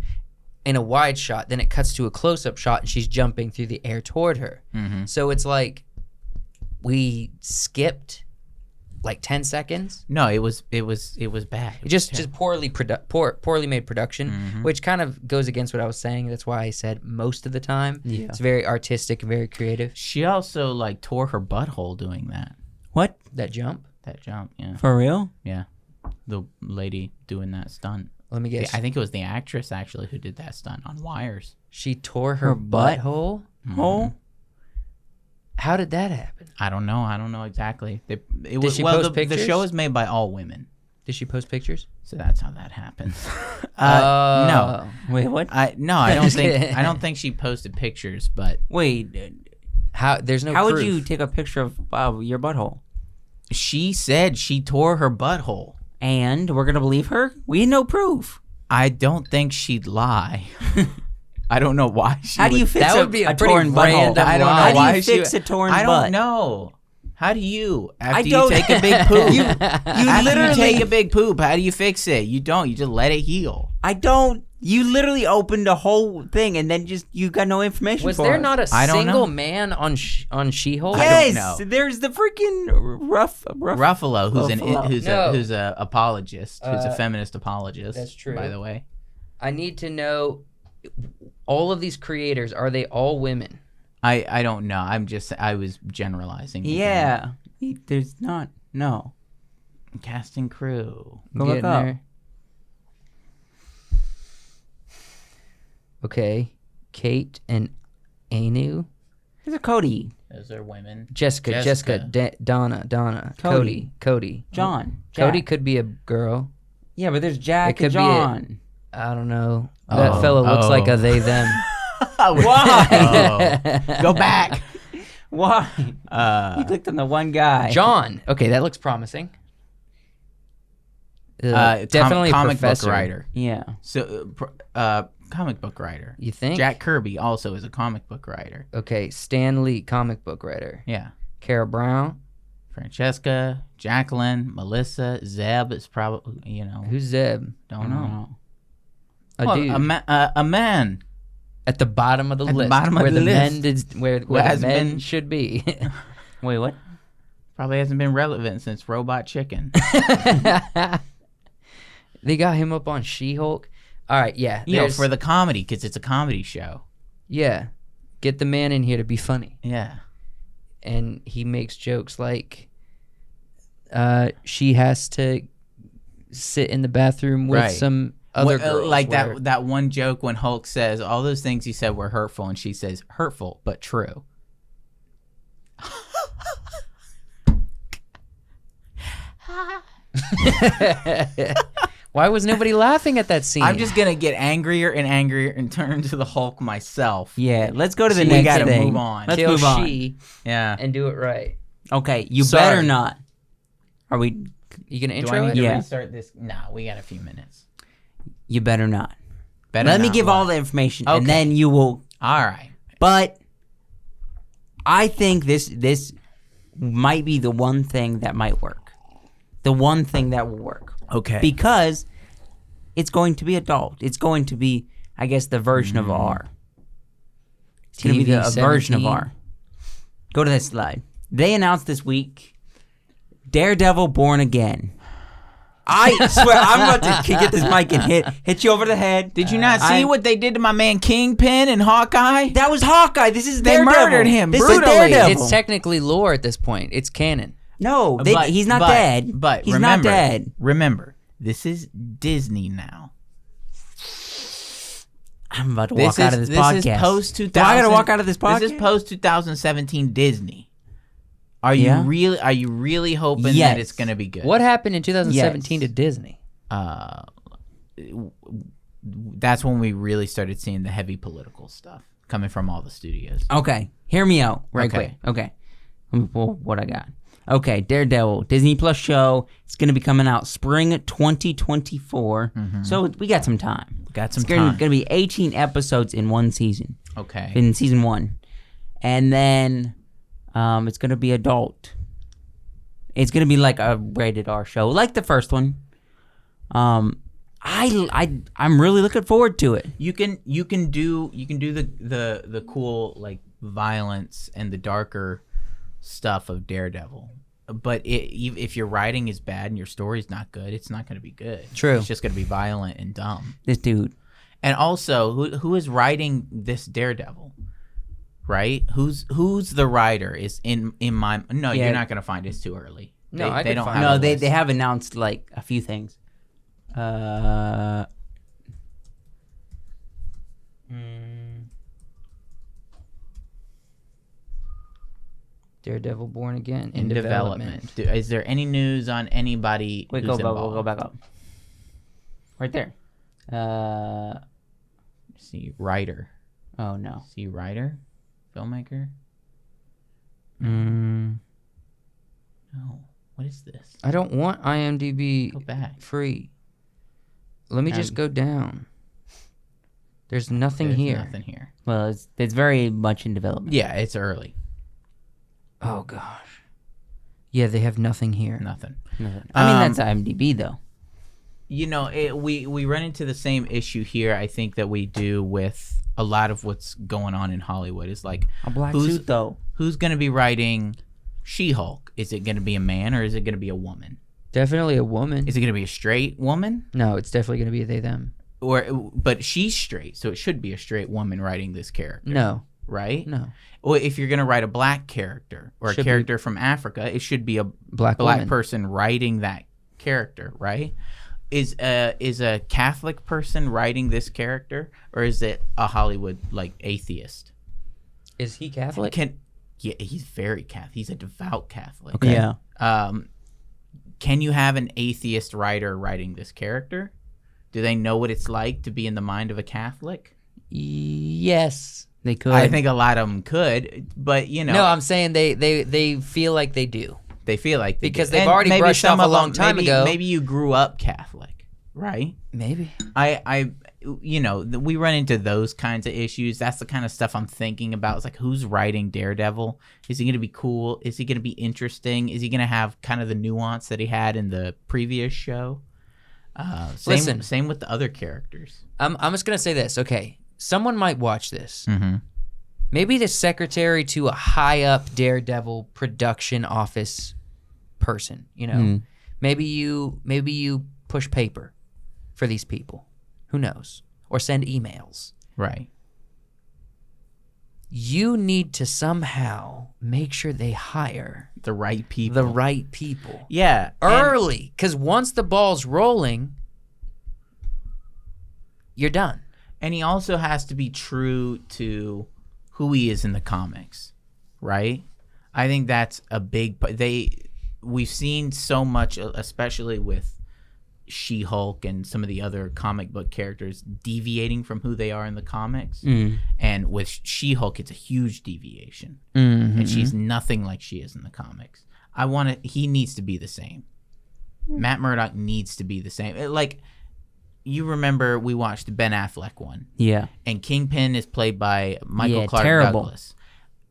in a wide shot. Then it cuts to a close-up shot and she's jumping through the air toward her. Mhm. So it's like we skipped like 10 seconds. No, it was bad. It was Just poorly made production, which kind of goes against what I was saying. That's why I said most of the time. Yeah. It's very artistic and very creative. She also like tore her butthole doing that What? That jump. jump. Yeah, For real? yeah. The lady doing that stunt. Let me guess. I think it was the actress actually who did that stunt on wires. She tore her Her butt? butthole. Oh. How did that happen? I don't know exactly. It Did was she well. post The pictures? show is made by all women, Did she post pictures? so that's how that happens. Oh. No, Wait, what? I don't think she posted pictures, but Wait, How? There's no. how proof. would you take a picture of your butthole? she said she tore her butthole. And we're gonna believe her? We had no proof. I don't think she'd lie. I don't know why she How do you would- fix That a, would be a pretty torn butthole? random I don't know lie. How do why you she fix a torn I butt? don't know. How do you? After I you don't- take a big poop. You After literally you take a big poop, how do you fix it? You don't. You just let it heal. I don't. You literally opened a whole thing and then just you got no information. Was for there us. not a I don't single know. man on She-Hulk? Yes, know. there's the freaking rough. Ruffalo, who's No. who's a apologist, who's a feminist apologist. that's true. By the way, I need to know. All of these creators, are they all women? I don't know. I was generalizing. again. Yeah, there's not. No. Cast and crew. Go look Getting up. there. Okay, Kate and Anu, There's a Cody, Those are women. Jessica, Donna, Cody, John, Cody Jack. could be a girl. Yeah, but there's Jack It could and be John. I don't know. That fella looks like a they them. Why? Go back. Why? You clicked on the one guy. John. Okay, that looks promising. Definitely a comic professor. book writer. Yeah. So, comic book writer. You think? Jack Kirby also is a comic book writer. Okay, Stan Lee, comic book writer. Yeah. Kara Brown. Francesca, Jacqueline, Melissa, Zeb is probably, Who's Zeb? don't know. A Well, dude. a man. At the bottom of the At the list. bottom of where the men list. did, where the has men been- should be. Wait, what? Probably hasn't been relevant since Robot Chicken. They got him up on She-Hulk. All right, yeah. You know, there's- for the comedy, because it's a comedy show. Yeah, get the man in here to be funny. Yeah. And he makes jokes like she has to sit in the bathroom with some other girls. Like that one joke when Hulk says, all those things you said were hurtful, and she says, hurtful, but true. Why was nobody laughing at that scene? I'm just going to get angrier and angrier and turn to the Hulk myself. Yeah, let's go to the We next gotta thing. move on. Let's kill move on. she Yeah. and do it right. Okay, you Sorry. better not. Are we? You gonna Do intro I need it? to Yeah. restart this? No, we got a few minutes. You better not. Better Let me not give what? all the information, Okay. and then you will. All right. But I think this might be the one thing that might work. The one thing that will work. Okay. Because it's going to be adult. It's going to be, I guess, the version of R. It's going to be a version of TV-17. R. Go to this slide. They announced this week Daredevil Born Again. I swear, I'm about to get this mic and hit you over the head. Did you not see what they did to my man Kingpin and Hawkeye? That was Hawkeye. This is They Daredevil. murdered him This brutally. is Daredevil. It's technically lore at this point. It's canon. No, he's not but- dead. But he's remember, not dead. Remember, this is Disney now. I'm about to walk out of this podcast. This is post 2000. Do I gotta walk out of this podcast? This is post 2017 Disney. Are Yeah? you really hoping Yes. that it's going to be good? What happened in 2017 Yes. to Disney? That's when we really started seeing the heavy political stuff coming from all the studios. Okay, hear me out right Okay. quick. Okay, let me pull what I got. Okay, Daredevil, Disney Plus show. It's going to be coming out spring 2024. So we got some time. Got some It's going time. to be 18 episodes in one season. Okay. In season 1. And then it's going to be adult. It's going to be like a rated R show, like the first one. I'm really looking forward to it. You can do the cool like violence and the darker stuff of Daredevil, but if your writing is bad and your story's not good, it's not going to be good. True. It's just going to be violent and dumb. This dude. And also, who is writing this Daredevil? Right? Who's the writer? Is in my no. Yeah. You're not going to find it. It's too early. No, they I could don't find have. it. a No, list. they have announced like a few things. Daredevil Born Again in development. Is there any news on anybody Wait, who's go involved? back up. Right there. See writer. Oh no. See writer, filmmaker. Mm, No. What is this? I don't want IMDb Go back. free. Let me just go down. There's nothing There's here. Nothing here. Well, it's very much in development. Yeah, it's early. Oh gosh. Yeah, they have nothing here. Nothing. I mean, that's IMDb though. You know, we run into the same issue here. I think that we do with a lot of what's going on in Hollywood. Is like A black who's- suit though. who's going to be writing She-Hulk? Is it going to be a man or is it going to be a woman? Definitely a woman. Is it going to be a straight woman? No, it's definitely going to be a they them. But she's straight, so it should be a straight woman writing this character. No, Right? no. Well, if you're going to write a black character or Should a be- character from Africa, it should be a Black woman. person writing that character, right? Is a Catholic person writing this character, or is it a Hollywood like atheist? Is he Catholic? Yeah, he's very Catholic. He's a devout Catholic. Okay. Yeah. Can you have an atheist writer writing this character? Do they know what it's like to be in the mind of a Catholic? Yes. They could. I think a lot of them could, but you know, No, I'm saying they feel like they do. they feel like they Because do. they've And already maybe brushed some off a of long them- time maybe- ago. Maybe you grew up Catholic, right? Maybe. I you know, we run into those kinds of issues. That's the kind of stuff I'm thinking about. It's like, who's writing Daredevil? Is he going to be cool? Is he going to be interesting? Is he going to have kind of the nuance that he had in the previous show? Listen. Same with the other characters. I'm just gonna say this. Okay, someone might watch this. Mm-hmm. Maybe the secretary to a high up Daredevil production office person. You know, maybe you push paper for these people. Who knows? Or send emails. Right. you need to somehow make sure they hire The right people. the right people Yeah. early, because once the ball's rolling, you're done. And he also has to be true to who he is in the comics, right? I think that's a big. We've seen so much, especially with She-Hulk and some of the other comic book characters deviating from who they are in the comics. And with She-Hulk, it's a huge deviation, and she's nothing like she is in the comics. He needs to be the same. Matt Murdock needs to be the same. Like, you remember we watched the Ben Affleck one. Yeah. And Kingpin is played by Michael Clark terrible. Douglas.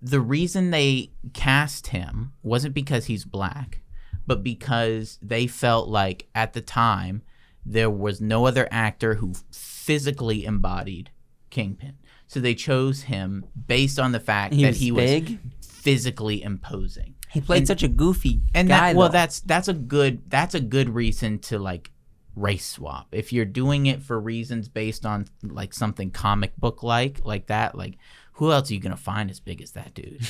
The reason they cast him wasn't because he's black, but because they felt like at the time there was no other actor who physically embodied Kingpin. So they chose him based on the fact that he big. was physically imposing. He played such a goofy And guy. that, well, though. that's a good reason to like race swap. If you're doing it for reasons based on like something comic book like that, like who else are you gonna find as big as that dude?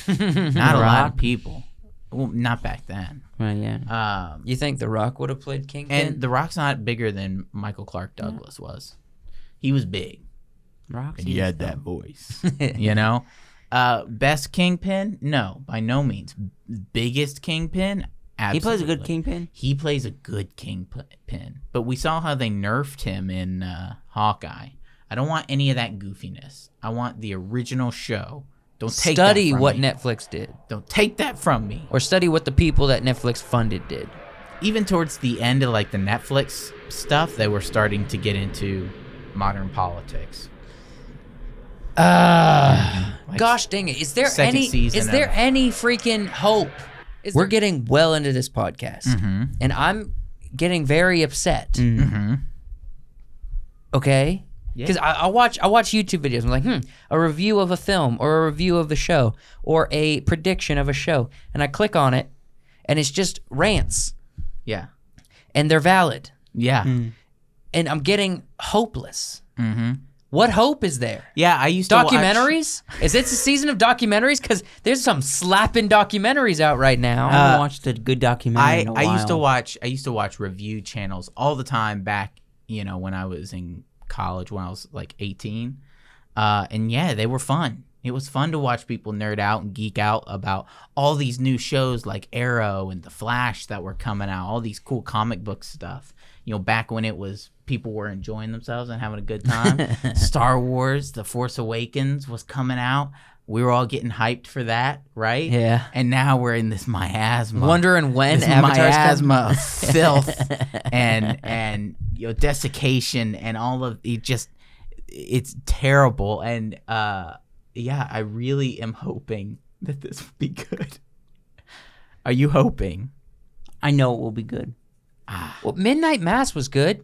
Not a lot of people. Well, not back then. Right, yeah. You think The Rock would have played Kingpin? And The Rock's not bigger than Michael Clark Douglas was. He was big. Rock. And he had that voice. You know? Best Kingpin? No, by no means. Biggest Kingpin? Absolutely. He plays a good Kingpin. He plays a good Kingpin. But we saw how they nerfed him in Hawkeye. I don't want any of that goofiness. I want the original show. Don't take study that from what me. Netflix did, Don't take that from me. or study what the people that Netflix funded did. Even towards the end of like the Netflix stuff, they were starting to get into modern politics. Like, Gosh dang it! Is there second any? season Is there of- any freaking hope? We're getting well into this podcast, and I'm getting very upset. Mm-hmm. Okay, Yeah. because I watch YouTube videos. I'm like, a review of a film or a review of a show or a prediction of a show, and I click on it, and it's just rants, Yeah. and they're valid, Yeah. and I'm getting hopeless. Mm-hmm. What hope is there? Yeah, I used to Documentaries? Is this a season of documentaries? Because there's some slapping documentaries out right now. I haven't watched a good documentary in a while. I used to watch review channels all the time back, when I was in college, when I was like 18. And yeah, they were fun. It was fun to watch people nerd out and geek out about all these new shows like Arrow and The Flash that were coming out, all these cool comic book stuff. Back when it was people were enjoying themselves and having a good time. Star Wars, The Force Awakens was coming out. We were all getting hyped for that, right? Yeah. And now we're in this miasma. Wondering when This Avatar's miasma of filth and desiccation and all of it. Just it's terrible. And yeah, I really am hoping that this will be good. Are you hoping? I know it will be good. Well, Midnight Mass was good.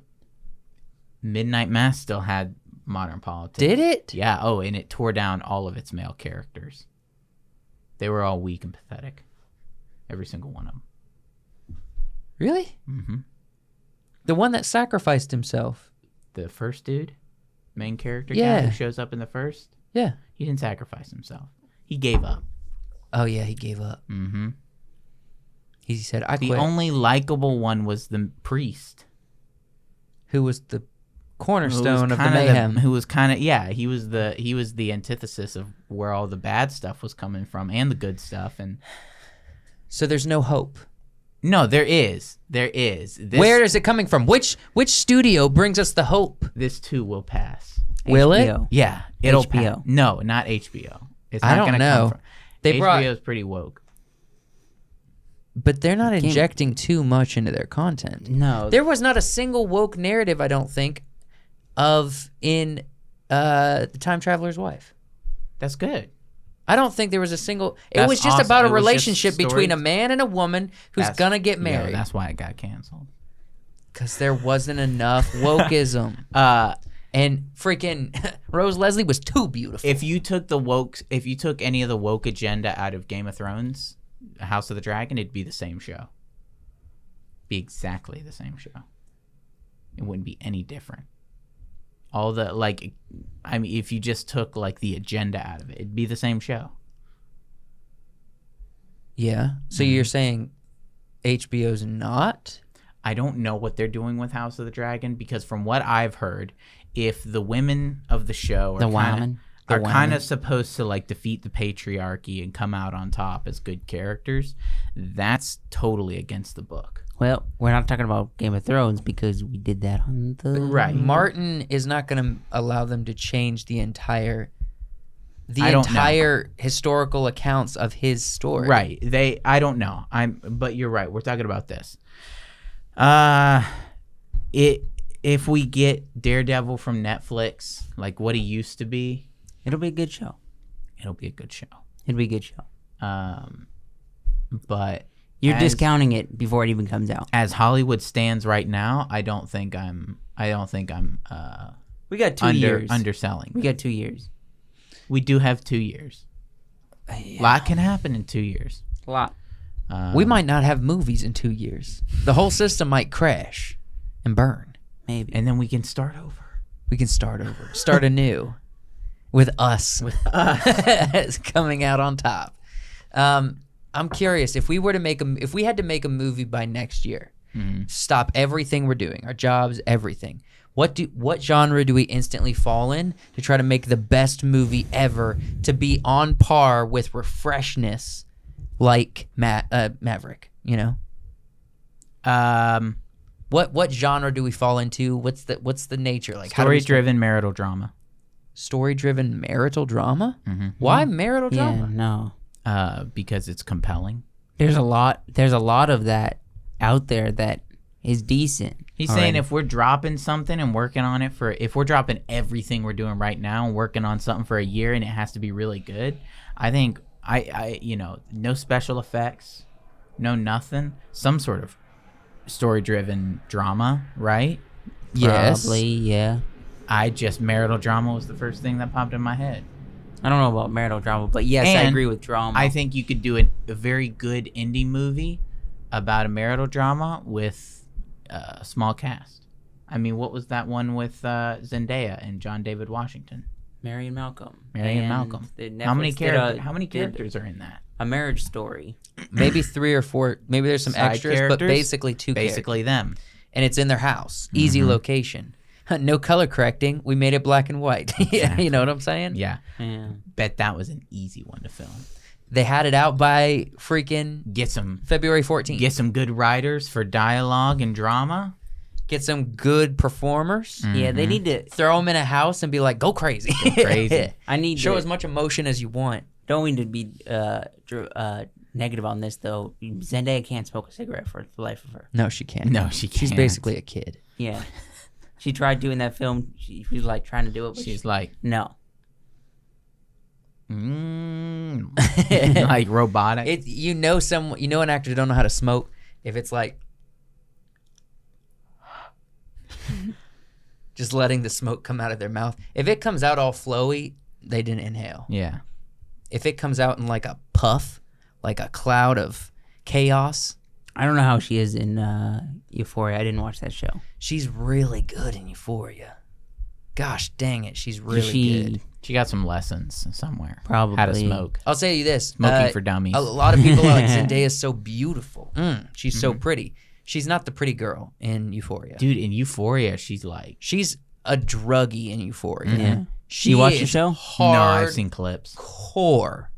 Midnight Mass still had modern politics. Did it? Yeah. Oh, and it tore down all of its male characters. They were all weak and pathetic. Every single one of them. Really? Mm-hmm. The one that sacrificed himself. The first dude, main character Yeah. guy who shows up in the first, Yeah. he didn't sacrifice himself. He gave up. Oh, yeah, he gave up. Mm-hmm. He said, I The quit. only likable one was the priest. Who was the who was cornerstone of the kinda mayhem. who was kind of he was the antithesis of where all the bad stuff was coming from and the good stuff. And So there's no hope. no, there is. This, Where is it coming from? Which studio brings us the hope? this too will pass? Will it? HBO. Yeah, it'll HBO. pass. No, not HBO. It's I not don't gonna know. Come from, They brought- HBO is pretty woke. But they're not can't- injecting too much into their content. No. There was not a single woke narrative, I don't think, in The Time Traveler's Wife. That's good. I don't think there was a single. It That's was just awesome. about a It was just relationship between stories. a man and a woman who's That's- gonna get yeah, married. that's why it got canceled. Because there wasn't enough wokeism. And freaking Rose Leslie was too beautiful. If you took any of the woke agenda out of Game of Thrones, House of the Dragon, it'd be the same show. Be exactly the same show. It wouldn't be any different. All the like, I mean, if you just took like the agenda out of it, it'd be the same show. Yeah. So you're saying HBO's not? I don't know what they're doing with House of the Dragon because from what I've heard, if the women of the show are kind of supposed to like defeat the patriarchy and come out on top as good characters, that's totally against the book. Well, we're not talking about Game of Thrones because we did that on the Right. Martin is not going to allow them to change the entire historical accounts of his story. Right. I don't know. But you're right. We're talking about this. If we get Daredevil from Netflix, like what he used to be, It'll be a good show. it'll be a good show. It'll be a good show. But You're discounting it before it even comes out. as Hollywood stands right now, I don't think I'm We got 2 years. underselling. We got 2 years. We do have 2 years. A lot can happen in 2 years. A lot. We might not have movies in 2 years. The whole system might crash and burn. Maybe. And then we can start over. We can start over. Start anew. With us. Coming out on top. I'm curious, if we had to make a movie by next year, stop everything we're doing, our jobs, everything. What genre do we instantly fall in to try to make the best movie ever to be on par with refreshness like Maverick, you know? What genre do we fall into? What's the nature like? Story-driven marital drama. Story-driven marital drama? Why marital drama? Yeah, no. Because it's compelling. There's a lot of that out there that is decent. He's saying if we're dropping something and working on it if we're dropping everything we're doing right now and working on something for a year and it has to be really good, I think no special effects, no nothing, some sort of story-driven drama, right? Yes. Probably, yeah. Marital drama was the first thing that popped in my head. I don't know about marital drama, but yes, I And agree with drama. I think you could do a very good indie movie about a marital drama with a small cast. I mean, what was that one with Zendaya and John David Washington? Mary and Malcolm. How many characters are in that? A Marriage Story. Maybe 3 or 4. Maybe there's some Side extras, characters? but basically 2 characters. Basically them. And it's in their house. Easy location. No color correcting. We made it black and white. You know what I'm saying? Yeah. Yeah. Bet that was an easy one to film. They had it out by freaking Get some February 14th. good writers for dialogue and drama. Get some good performers. Yeah, they need to Throw them in a house and be like, go crazy. Crazy. I need Show to, as much emotion as you want. Don't mean to be negative on this though. Zendaya can't smoke a cigarette for the life of her. No, she can't. No, she can't. She's basically a kid. Yeah. She tried doing that film. She was like trying to do it, but She's like, no. like robotic. You know an actor don't know how to smoke if it's like just letting the smoke come out of their mouth. If it comes out all flowy, they didn't inhale. Yeah. If it comes out in like a puff, like a cloud of chaos, I don't know how she is in Euphoria. I didn't watch that show. she's really good in Euphoria. Gosh dang it, she's really good. She got some lessons somewhere. Probably. How to smoke. I'll say you this. Smoking for dummies. A lot of people are like, Zendaya's so beautiful. She's so pretty. She's not the pretty girl in Euphoria. Dude, in Euphoria, she's like... She's a druggie in Euphoria. Yeah. She You watch the is show? Hard No, I've seen clips. core.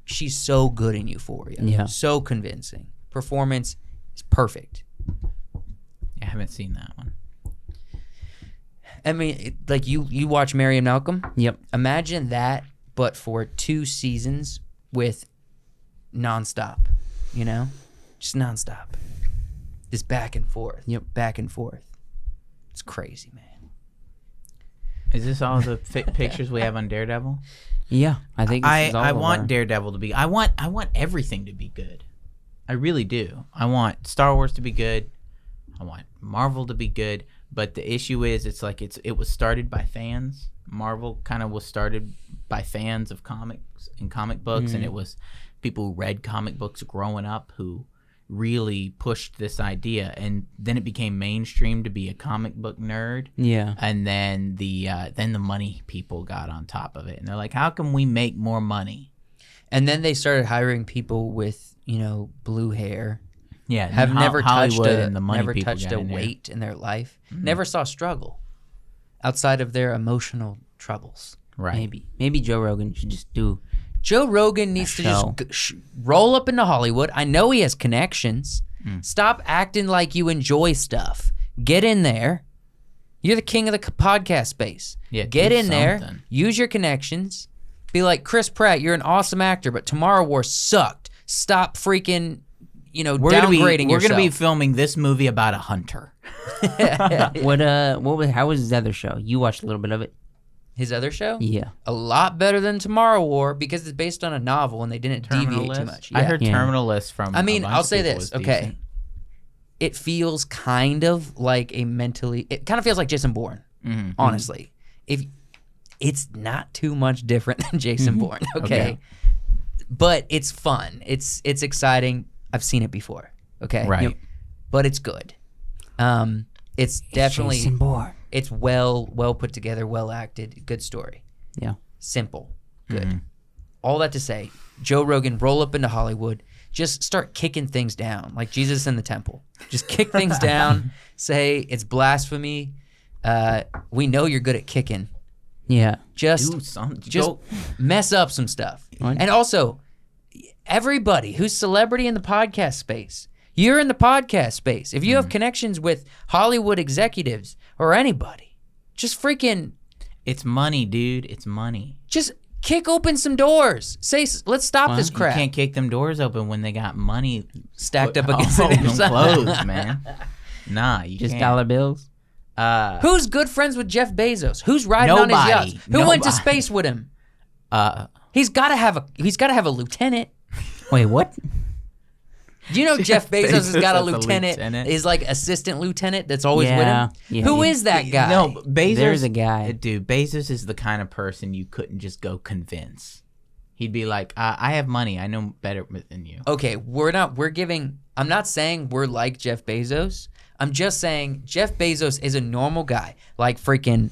She's so good in Euphoria. Yeah. So convincing. Performance is perfect. I haven't seen that one. I mean, like you watch Mary and Malcolm. Yep. Imagine that, but for 2 seasons with nonstop. You know, just nonstop. Just back and forth. Yep. Back and forth. It's crazy, man. Is this all the pictures we have on Daredevil? Yeah, I think this is all I of want our- Daredevil to be... I want everything to be good. I really do. I want Star Wars to be good. I want Marvel to be good. But the issue is, it's like it was started by fans. Marvel kind of was started by fans of comics and comic books, and it was people who read comic books growing up who really pushed this idea, and then it became mainstream to be a comic book nerd. Yeah. And then the money people got on top of it, and they're like, how can we make more money? And then they started hiring people with, blue hair. Yeah, Have never touched Hollywood and the money never people touched got a in there. weight in their life. Never saw struggle outside of their emotional troubles. Right. Maybe Joe Rogan should just do. Joe Rogan needs to show. just roll up into Hollywood. I know he has connections. Stop acting like you enjoy stuff. Get in there. You're the king of the podcast space. Yeah, Get do in there. something. Use your connections. Be like, Chris Pratt, you're an awesome actor, but Tomorrow War sucked. Stop freaking, downgrading We're yourself. gonna be filming this movie about a hunter. How was his other show? You watched a little bit of it. His other show? Yeah. A lot better than Tomorrow War because it's based on a novel and they didn't deviate too much. I Yeah. heard Yeah. Terminal List from. I mean, a bunch I'll of say people this, was okay. decent. It feels kind of like it kind of feels like Jason Bourne, honestly. If it's not too much different than Jason Bourne, okay? But it's fun. It's exciting. I've seen it before, okay? Right. But it's good. It's definitely Jason Bourne. it's well put together, well acted, good story. Yeah. Simple, good. All that to say, Joe Rogan, roll up into Hollywood, just start kicking things down like Jesus in the temple. Just kick things down, say it's blasphemy. We know you're good at kicking. Yeah. Just Do something. just Go- mess up some stuff. Right. And also, everybody who's celebrity in the podcast space, you're in the podcast space. If you have connections with Hollywood executives or anybody, just freaking It's money, dude. It's money. just kick open some doors. Say, let's stop this You crap. can't kick them doors open when they got money Stacked up put against all the them side. clothes, man. Nah, you Just can't. dollar bills. Who's good friends with Jeff Bezos? Who's riding on his Nobody. yachts? Who went to Nobody. space with him? Uh, He's got to have a lieutenant. Wait, what? Do you know Jeff Bezos has got a has a lieutenant? lieutenant? Is like assistant lieutenant that's always with Yeah, him. yeah, Who yeah. is that guy? No, Bezos. There's a guy. Dude, Bezos is the kind of person you couldn't just go convince. He'd be like, I have money. I know better than you. Okay, I'm not saying we're like Jeff Bezos. I'm just saying Jeff Bezos is a normal guy. Like freaking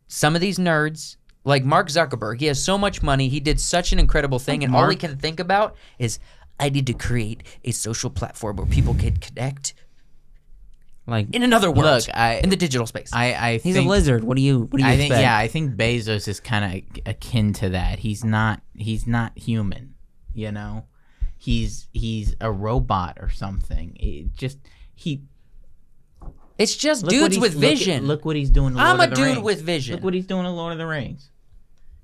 some of these nerds, like Mark Zuckerberg, he has so much money. He did such an incredible thing, and all he can think about is, I need to create a social platform where people can connect. Like, In another world, Look, in the digital space. I he's think, a lizard. What do you I think, expect? I think Bezos is kind of akin to that. He's not human, you know? He's a robot or something. It's just Look what dudes he's- with vision. Look what he's doing to Lord I'm a of the dude Rings. with vision. Look what he's doing to Lord of the Rings.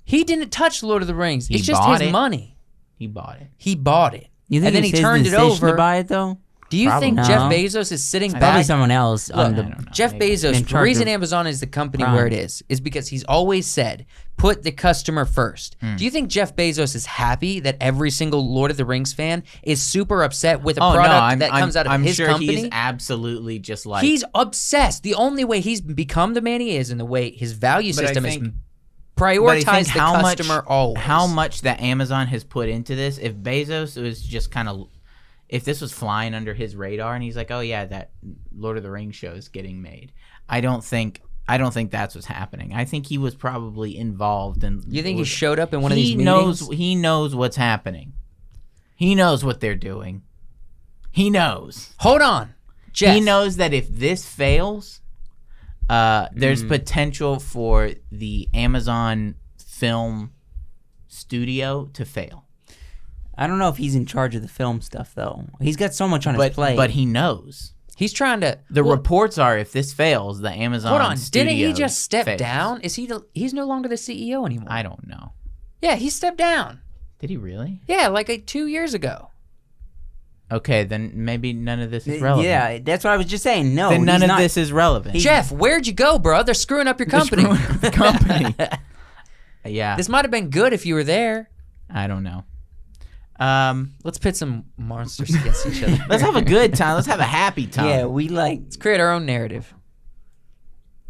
He didn't touch Lord of the Rings. He It's just bought his it. money. He bought it. He bought it. You think and then it's he his turned it decision over. to buy it though? Do you think Probably Jeff no. Bezos is sitting Probably back? someone else on Look, the. I don't know. Jeff maybe. In Bezos, the charge reason of Amazon is the company Prime. where it is because he's always said, put the customer first. Hmm. Do you think Jeff Bezos is happy that every single Lord of the Rings fan is super upset with a Oh, product no, I'm, that comes out of I'm his sure company? he's absolutely just like... He's obsessed. The only way he's become the man he is and the way his value But I system is think- prioritize the customer always. How much that Amazon has put into this, if Bezos was just kind of... If this was flying under his radar and he's like, oh yeah, that Lord of the Rings show is getting made, I don't think that's what's happening. I think he was probably involved in... You think he showed up in one of these meetings? meetings? He knows what's happening. He knows what they're doing. He knows. Hold on. Jeff. He knows that if this fails, there's potential for the Amazon film studio to fail. I don't know if he's in charge of the film stuff though. He's got so much on his plate. But he knows. He's trying to... The Well, reports are if this fails, the Amazon hold on. Didn't he studios just step fails. down? He's no longer the CEO anymore. I don't know. Yeah, he stepped down. Did he really? Yeah, like 2 years ago. Okay, then maybe none of this is relevant. Yeah, that's what I was just saying. No, Then none he's of not- this is relevant. Jeff, where'd you go, bro? They're screwing up your company. The company. Yeah, This might have been good if you were there. I don't know. Let's pit some monsters against each other. Let's have a good time. Let's have a happy time. Yeah, we like Let's create our own narrative.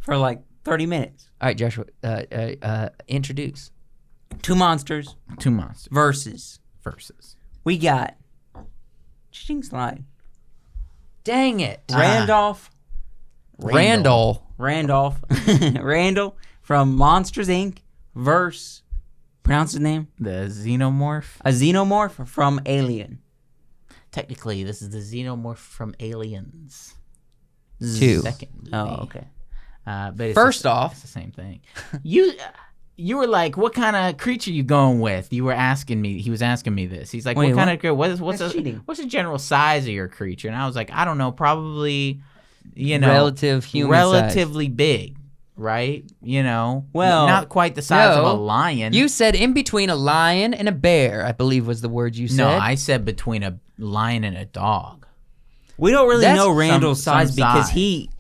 for like 30 minutes. All right, Joshua, introduce. Two monsters Two monsters versus. versus. We got Ching slide. Dang it. Randolph. Randall. Randall from Monsters Inc. versus, pronounce his name? The xenomorph. A xenomorph from Alien. Technically, this is the xenomorph from Aliens. 2. Second movie. Oh, okay. But it's First off, it's the same thing. You were like, what kind of creature you going with? You were asking me. He was asking me this. He's like, Wait, what kind of creature? What's the general size of your creature? And I was like, I don't know, probably, relatively big, right? Well, not quite the size of a lion. You said in between a lion and a bear, I believe was the word you said. No, I said between a lion and a dog. We don't really That's know Randall's some size because size. he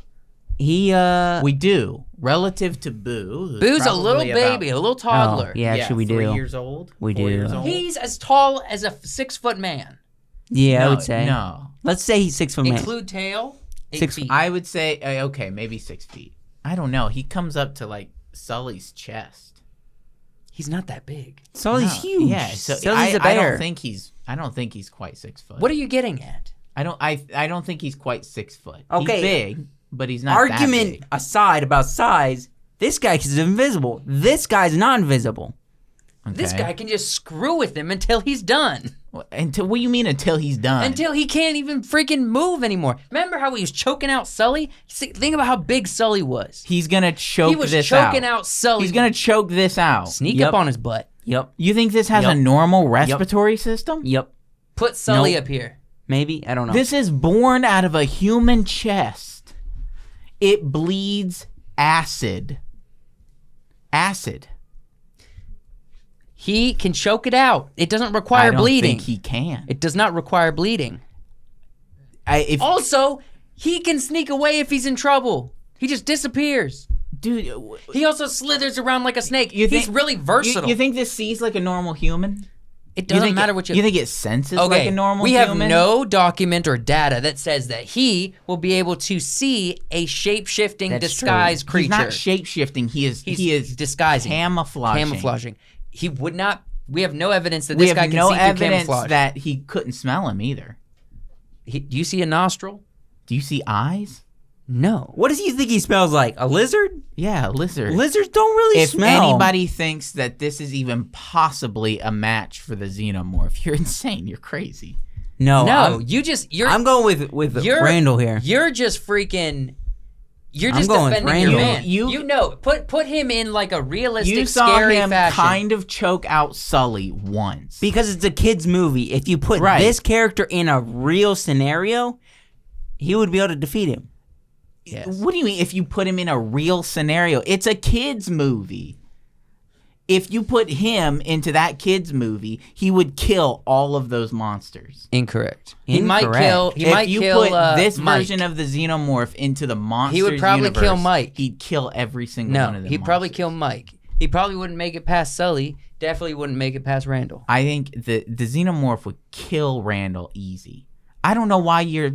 We do. Relative to Boo. who's Boo's a little probably about- baby, a little toddler. Oh, yeah, actually we 3 do. years old. We 4 do. years old. He's as tall as a 6-foot man. Yeah, I No, would say. No. Let's say he's 6 foot man. Include tail, 8 6 feet. I would say, okay, maybe 6 feet. I don't know. He comes up to like Sully's chest. He's not that big. Sully's No, huge. Yeah, so Sully's a I bear. don't think he's quite 6 foot. What are you getting at? I don't think he's quite 6 foot. Okay. He's big, but he's not that Argument big. aside about size, this guy is invisible. This guy's not invisible. This Okay. guy can just screw with him until he's done. What do you mean until he's done? Until he can't even freaking move anymore. Remember how he was choking out Sully? Think about how big Sully was. He's gonna choke He was this choking out Sully. He's gonna choke this out. Sneak Yep. up on his butt. Yep. You think this has a Yep. normal respiratory system? Yep. Put Sully Nope. up here. Maybe. I don't know. This is born out of a human chest. It bleeds acid. Acid. He can choke it out. It doesn't I require don't bleeding. think he can. It does not require bleeding. If Also, he can sneak away if he's in trouble. He just disappears. dude, He also slithers around like a snake. You He's think- really versatile. You think this sees like a normal human? it doesn't think matter what you... You think it senses Okay, like a normal we human? have no document or data that says that he will be able to see a shape-shifting That's disguised He's creature. not shape-shifting. He is disguising. camouflaging. Camouflaging. He would not... We have no evidence that We this guy have can no see through evidence camouflage. that he couldn't smell him either. Do you see a nostril? Do you see eyes? No. What does he think he smells like? A lizard? Yeah, a lizard. Lizards don't really If smell. anybody thinks that this is even possibly a match for the xenomorph, you're insane. You're crazy. No. No, you're I'm going with you're- Randall here. You're just freaking... You're I'm just going with defending your Randall. man. You- You know, put him in like a realistic, You saw scary him fashion. kind of choke out Sully once. Because it's a kid's movie. If you put Right. this character in a real scenario, he would be able to defeat him. Yes. What do you mean if you put him in a real scenario? It's a kid's movie. If you put him into that kid's movie, he would kill all of those monsters. Incorrect. He might Incorrect. kill. He if might you kill put this Mike. version of the xenomorph into the monsters He would probably universe, kill Mike. He'd kill every single one of No, them. he'd probably monsters. kill Mike. He probably wouldn't make it past Sully. Definitely wouldn't make it past Randall. I think the xenomorph would kill Randall easy. I don't know why you're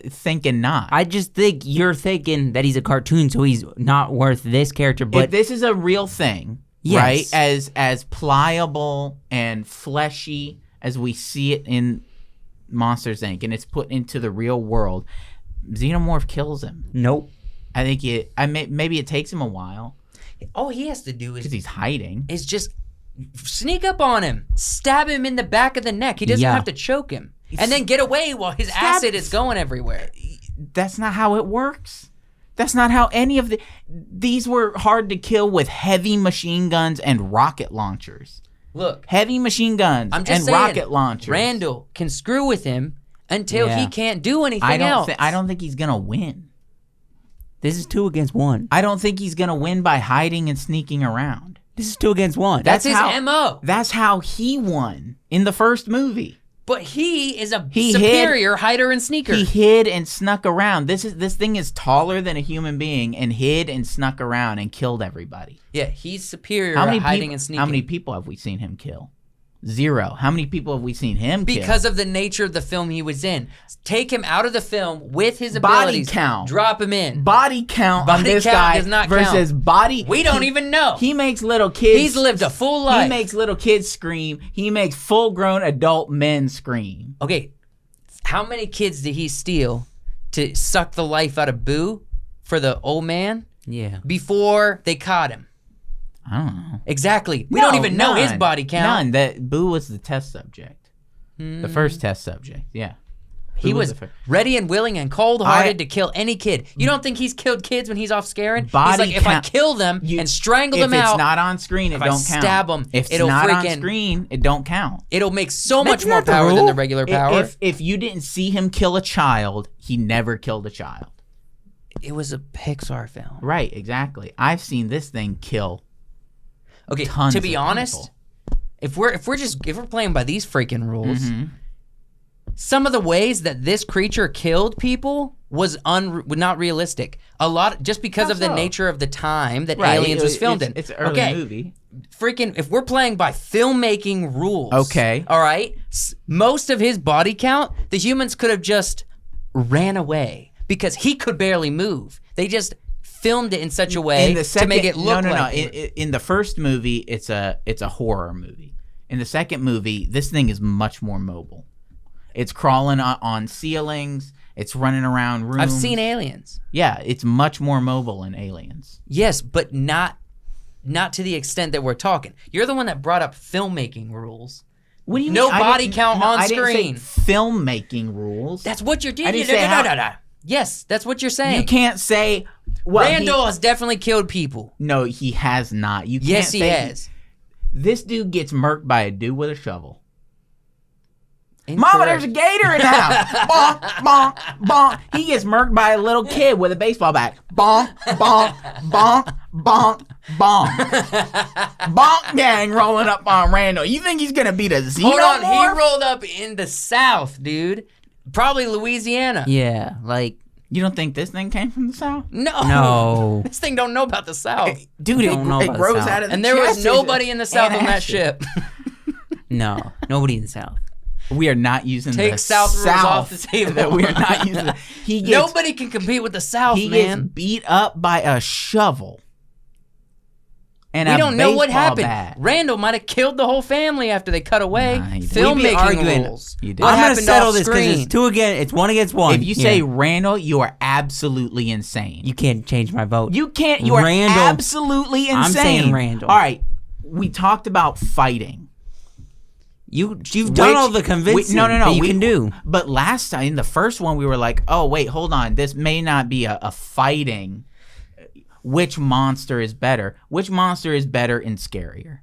thinking not. I just think you're thinking that he's a cartoon, so he's not worth this character. if But this is a real thing, Yes. right? As pliable and fleshy as we see it in Monsters Inc. and it's put into the real world, Xenomorph kills him. nope. I think maybe it takes him a while All he has to do because he's hiding. is just sneak up on him, stab him in the back of the neck. He doesn't Yeah. have to choke him, and then get away while his acid is going everywhere. That's not how it works. That's not how any of these were hard to kill with heavy machine guns and rocket launchers. Look, Heavy machine guns I'm just and saying, rocket launchers. Randall can screw with him until he Yeah. can't do anything I else. don't think he's gonna win. This is 2 against 1. I don't think he's gonna win by hiding and sneaking around. This is 2 against 1. That's his how- MO. That's how he won in the first movie. But he is a He superior hider and sneaker. He hid and snuck around. This thing is taller than a human being and hid and snuck around and killed everybody. Yeah, he's superior at hiding and sneaking. How many people have we seen him kill? 0. How many people have we seen him kill? Because of the nature of the film he was in. Take him out of the film with his Body abilities. count. Drop him in. Body count on Body this count guy does not versus count. body. We don't even know. He makes little kids. He's lived a full life. He makes little kids scream. He makes full-grown adult men scream. Okay, How many kids did he steal to suck the life out of Boo for the old man Yeah. before they caught him? I don't know. Exactly. We don't even know his body count. None. That Boo was the test subject. The first test subject. Yeah. He Boo was the first. ready and willing and cold-hearted to kill any kid. You don't think he's killed kids when he's off scaring? Body he's like, if I count- kill them and strangle them If out, it's not on screen, it if I don't count. stab 'em, if it's it'll not on freaking- screen, it don't count. it'll make so That's much more not the power than rule. the regular power. If you didn't see him kill a child, he never killed a child. It was a Pixar film. Right, exactly. I've seen this thing kill. Okay, Tons to be of honest, people. if we're playing by these freaking rules, Mm-hmm. some of the ways that this creature killed people was not realistic. A lot just because How of the so? nature of the time that Right, Aliens was filmed in. It's an early movie. Freaking, if we're playing by filmmaking rules, Okay. all right, most of his body count, the humans could have just ran away because he could barely move. They just filmed it in such a way to make it look like In the first movie, it's a horror movie. In the second movie, this thing is much more mobile. It's crawling on ceilings. It's running around rooms. I've seen Aliens. Yeah, it's much more mobile in Aliens. Yes, but not to the extent that we're talking. You're the one that brought up filmmaking rules. What do you No mean? body count on I didn't screen. say filmmaking rules. That's what you're doing. I didn't say how- Yes, that's what you're saying. You can't say. Well, Randall has definitely killed people. No, he has not. You can't Yes, he say has. This dude gets murked by a dude with a shovel. Incorrect. Mama, there's a gator in the house. Bonk, bonk, bonk. He gets murked by a little kid with a baseball bat. Bonk, bonk, bonk, bonk, bonk. Bonk gang rolling up on Randall. You think he's going to beat a xenomorph? Hold on, he rolled up in the South, dude. Probably Louisiana. Yeah, like You don't think this thing came from the South? No. This thing don't know about the South. Dude, it Don't know about the grows South. out of the And there was chest. nobody in the South on that acid. ship. no, nobody in the South. We are not using Take the South rules off the table. That we are not using. He gets, Nobody can compete with the South, he gets man. beat up by a shovel. And We a don't know what baseball happened. bat. Randall might have killed the whole family after they cut away. Nah, he didn't. We'd be Filmmaking arguing. rules. You did. What I'm gonna happened settle off this because screen? it's one against one. If you Yeah. say Randall, you are absolutely insane. you can't change my vote. You can't. You are Randall. absolutely insane. I'm saying Randall. All right. We talked about fighting. You've done all the convincing No. that you can do. But last time, in the first one, we were like, oh, wait, hold on. This may not be a fighting. Which monster is better? Which monster is better and scarier?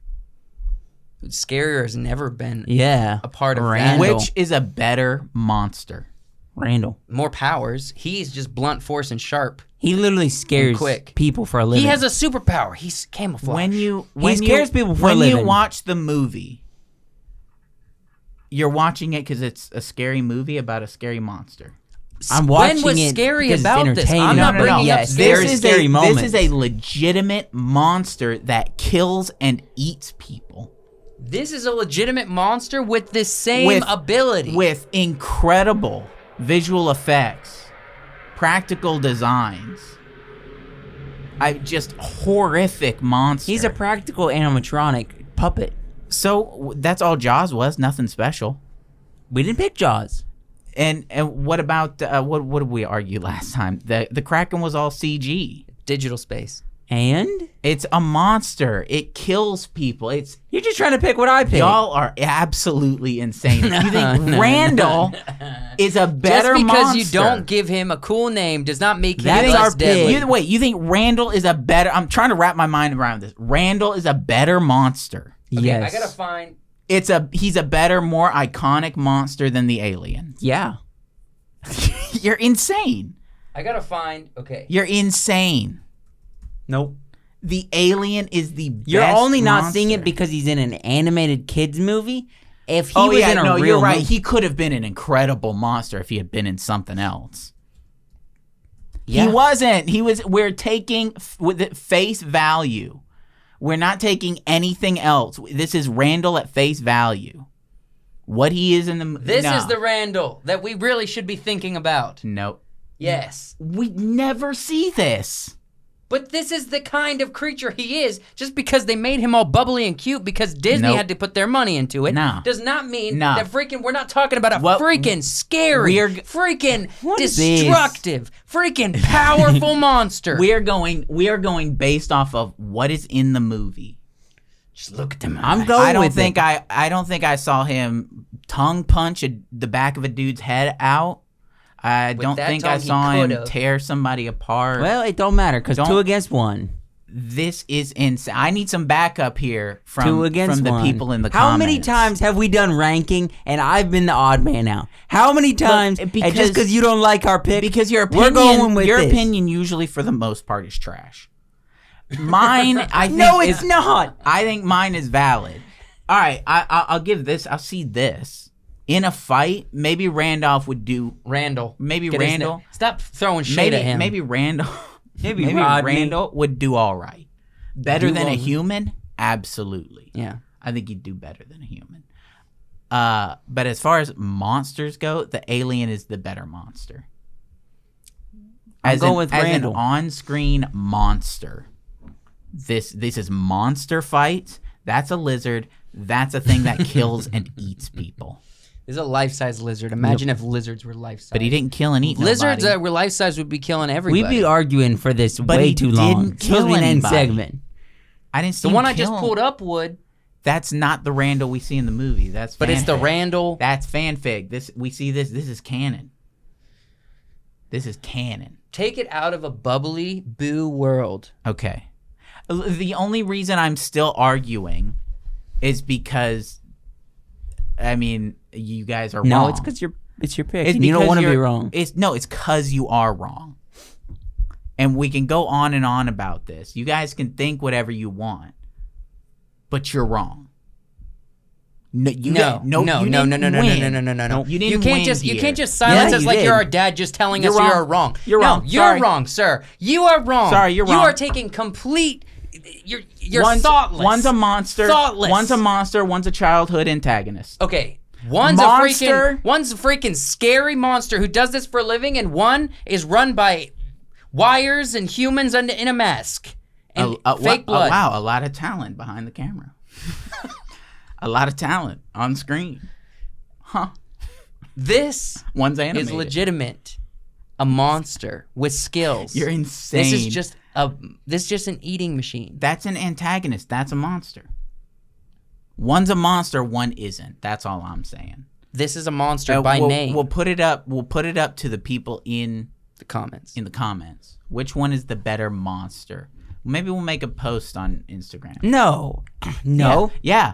Scarier has never been Yeah, a part of Randall. that. Which is a better monster? Randall. More powers. He's just blunt force and sharp. He literally scares quick. people for a living. He has a superpower. He's camouflage. When scares people for a when you living. watch the movie, you're watching it because it's a scary movie about a scary monster. I'm When watching was it scary because it's about this? entertaining. I'm not bringing up Yes, scary- there This is is scary moments. This is a legitimate monster that kills and eats people This is a legitimate monster with the same ability. with incredible visual effects, practical designs. Just horrific monster. He's a practical animatronic puppet. So that's all Jaws was. Nothing special. We didn't pick Jaws. And what about what did we argue last time? The Kraken was all CG. Digital space. And It's a monster. It kills people. you're just trying to pick what I picked. Y'all are absolutely insane. You think No, Randall is a better Just because monster? you don't give him a cool name does not make him That's less our deadly. pick. You think Randall is a better? I'm trying to wrap my mind around this. Randall is a better monster. Okay, yes. I gotta find. He's a better, more iconic monster than the alien. Yeah. You're insane. I gotta find. Okay. You're insane. Nope. The alien is the best You're only not monster. seeing it because he's in an animated kids movie. If he Oh was yeah, in a no, real you're right. movie, He could have been an incredible monster if he had been in something else. Yeah. He wasn't. We're taking with it face value. We're not taking anything else. This is Randall at face value. What he is in the This no. is the Randall that we really should be thinking about. Nope. Yes. We never see this. But this is the kind of creature he is. Just because they made him all bubbly and cute because Disney had to put their money into it does not mean that freaking we're not talking about a freaking scary, freaking destructive, freaking powerful monster. We are going based off of what is in the movie. Just look at them. I'm going I don't with think it. I don't think I saw him tongue punch the back of a dude's head out. I don't think I saw him tear somebody apart. Well, it don't matter because 2 against 1. This is insane. I need some backup here from 2 against the 1. people in the How comments. many times have we done ranking and I've been the odd man out? How many times? And just because you don't like our pick, because your opinion usually for the most part is trash. Mine, I think no, it's not. I think mine is valid. All right, I'll give this. I'll see this. In a fight, maybe Randolph would do... Randall. Maybe Randall... Stop throwing shade at him. Maybe Randall... maybe Randall would do all right. Better than a human? Absolutely. Yeah. I think he'd do better than a human. But as far as monsters go, the alien is the better monster. I'm going with Randall. As an on-screen monster. This is monster fights. That's a lizard. That's a thing that kills and eats people. This is a life-size lizard. Imagine if lizards were life-size. But he didn't kill and eat lizards nobody. that were life-size would be killing everybody. We'd be arguing for this But way he too long. didn't It's supposed to be an end kill anybody. segment. I didn't see the him one I kill just him. pulled up would. That's not the Randall we see in the movie. That's But it's the fanfic. Randall. That's fanfic. This is canon. This is canon. Take it out of a bubbly boo world. Okay. The only reason I'm still arguing is because, I mean, you guys are wrong. No, it's because it's your pick. It's And you don't because want to be you're- wrong. It's because you are wrong. And we can go on and on about this. You guys can think whatever you want, but you're wrong. No. You didn't win. You can't just silence Yeah, us you like did. you're our dad just telling us You're you're wrong. You're no, wrong. You're Sorry. wrong, sir. You are wrong. Sorry, you're You wrong. are taking complete. You're One's, thoughtless. One's a monster. Thoughtless. One's a monster. One's a childhood antagonist. Okay. One's a freaking scary monster who does this for a living, and one is run by wires and humans in a mask and fake blood. Wow, a lot of talent behind the camera. A lot of talent on screen. Huh. This One's animated. is legitimate. A monster with skills. You're insane. This is just an eating machine. That's an antagonist. That's a monster. One's a monster, one isn't. That's all I'm saying. This is a monster by name. We'll put it up to the people in the comments. Which one is the better monster? Maybe we'll make a post on Instagram. No. Yeah.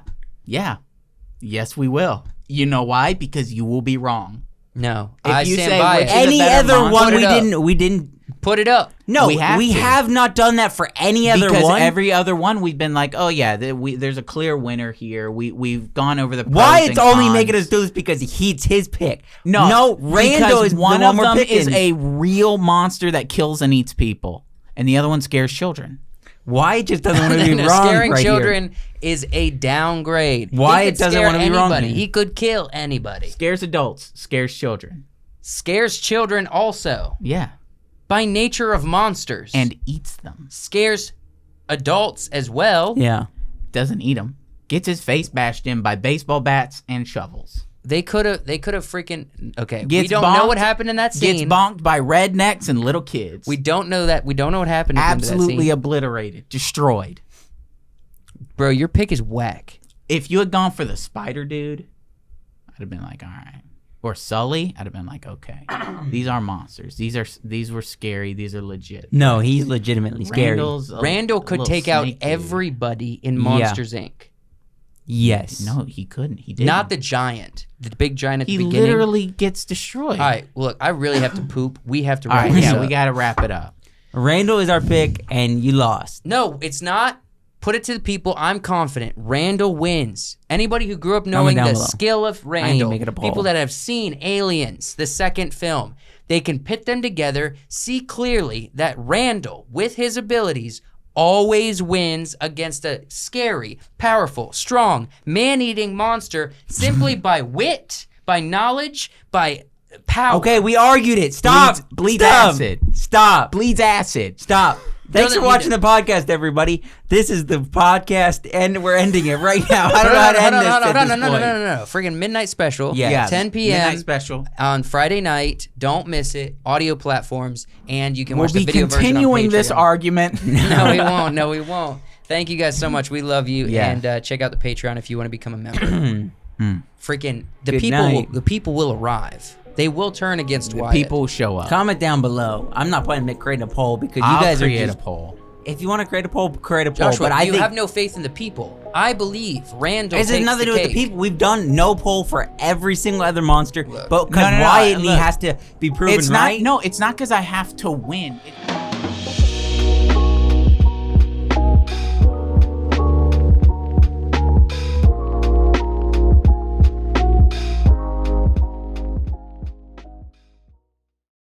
Yes, we will. You know why? Because you will be wrong. No. If I you stand say by which it. is Any a better other monster? one we didn't. Put it up. No, We we have have, to. not done that for any other Because one. every other one we've been like, oh yeah, there's a clear winner here. We've gone over the pros Why and it's only cons. making us do this because he's his pick. No, Rando because is one the of one we're them picking. is a real monster that kills and eats people, and the other one scares children. Why it just doesn't want to be wrong Scaring right children is a downgrade. Why He it could doesn't scare wanna be wrong anybody. then? He could kill anybody. Scares adults, scares children. Scares children also. Yeah, By nature of monsters. and eats them. Scares adults as well. here. Yeah. Doesn't eat them. Gets his face bashed in by baseball bats and shovels. They could have freaking we Gets don't bonked, know what happened in that scene. Gets bonked by rednecks and little kids. We don't know that. We don't know what happened at the end of that Absolutely scene. obliterated, destroyed. Bro, your pick is whack. If you had gone for the spider dude, I'd have been like, all right. Or Sully, I'd have been like, okay, these are monsters. These were scary. These are legit. No, he's legitimately scary. Randall could take out everybody in Monsters Inc. Yes. No, he couldn't. He didn't. Not the giant. The big giant at the He beginning. literally gets destroyed. All right, look, I really have to poop. We have to All wrap right, this yeah, up. we got to wrap it up. Randall is our pick, and you lost. No, it's not. Put it to the people. I'm confident. Randall wins. Anybody who grew up knowing down the below. skill of Randall, make it a poll. people that have seen Aliens, the second film, they can pit them together, see clearly that Randall, with his abilities, always wins against a scary, powerful, strong, man-eating monster simply by wit, by knowledge, by power. Okay, we argued it. Stop. Bleeds Stop. acid. Stop. Bleeds acid. Stop. Thanks for watching the podcast, everybody. This is the podcast, and we're ending it right now. I don't know how to end this at this point. No. Friggin' midnight special. Yes. 10 p.m. Midnight special. on Friday night. Don't miss it. Audio platforms, and you can We'll watch the be video version on continuing this Patreon. argument. No, we won't. Thank you guys so much. We love you, and check out the Patreon if you want to become a member. Freaking Good night. the people will arrive. They will turn against Wyatt. People show up. Comment down below. I'm not planning to create a poll because you I'll guys are create just... a poll. If you want to create a poll, create a poll. Joshua, But I you think have no faith in the people. I believe Randall It has takes nothing to the do with cake. the people. We've done no poll for every single other monster, but because No, Wyatt and me look. has to be proven It's right. not. No, it's not because I have to win.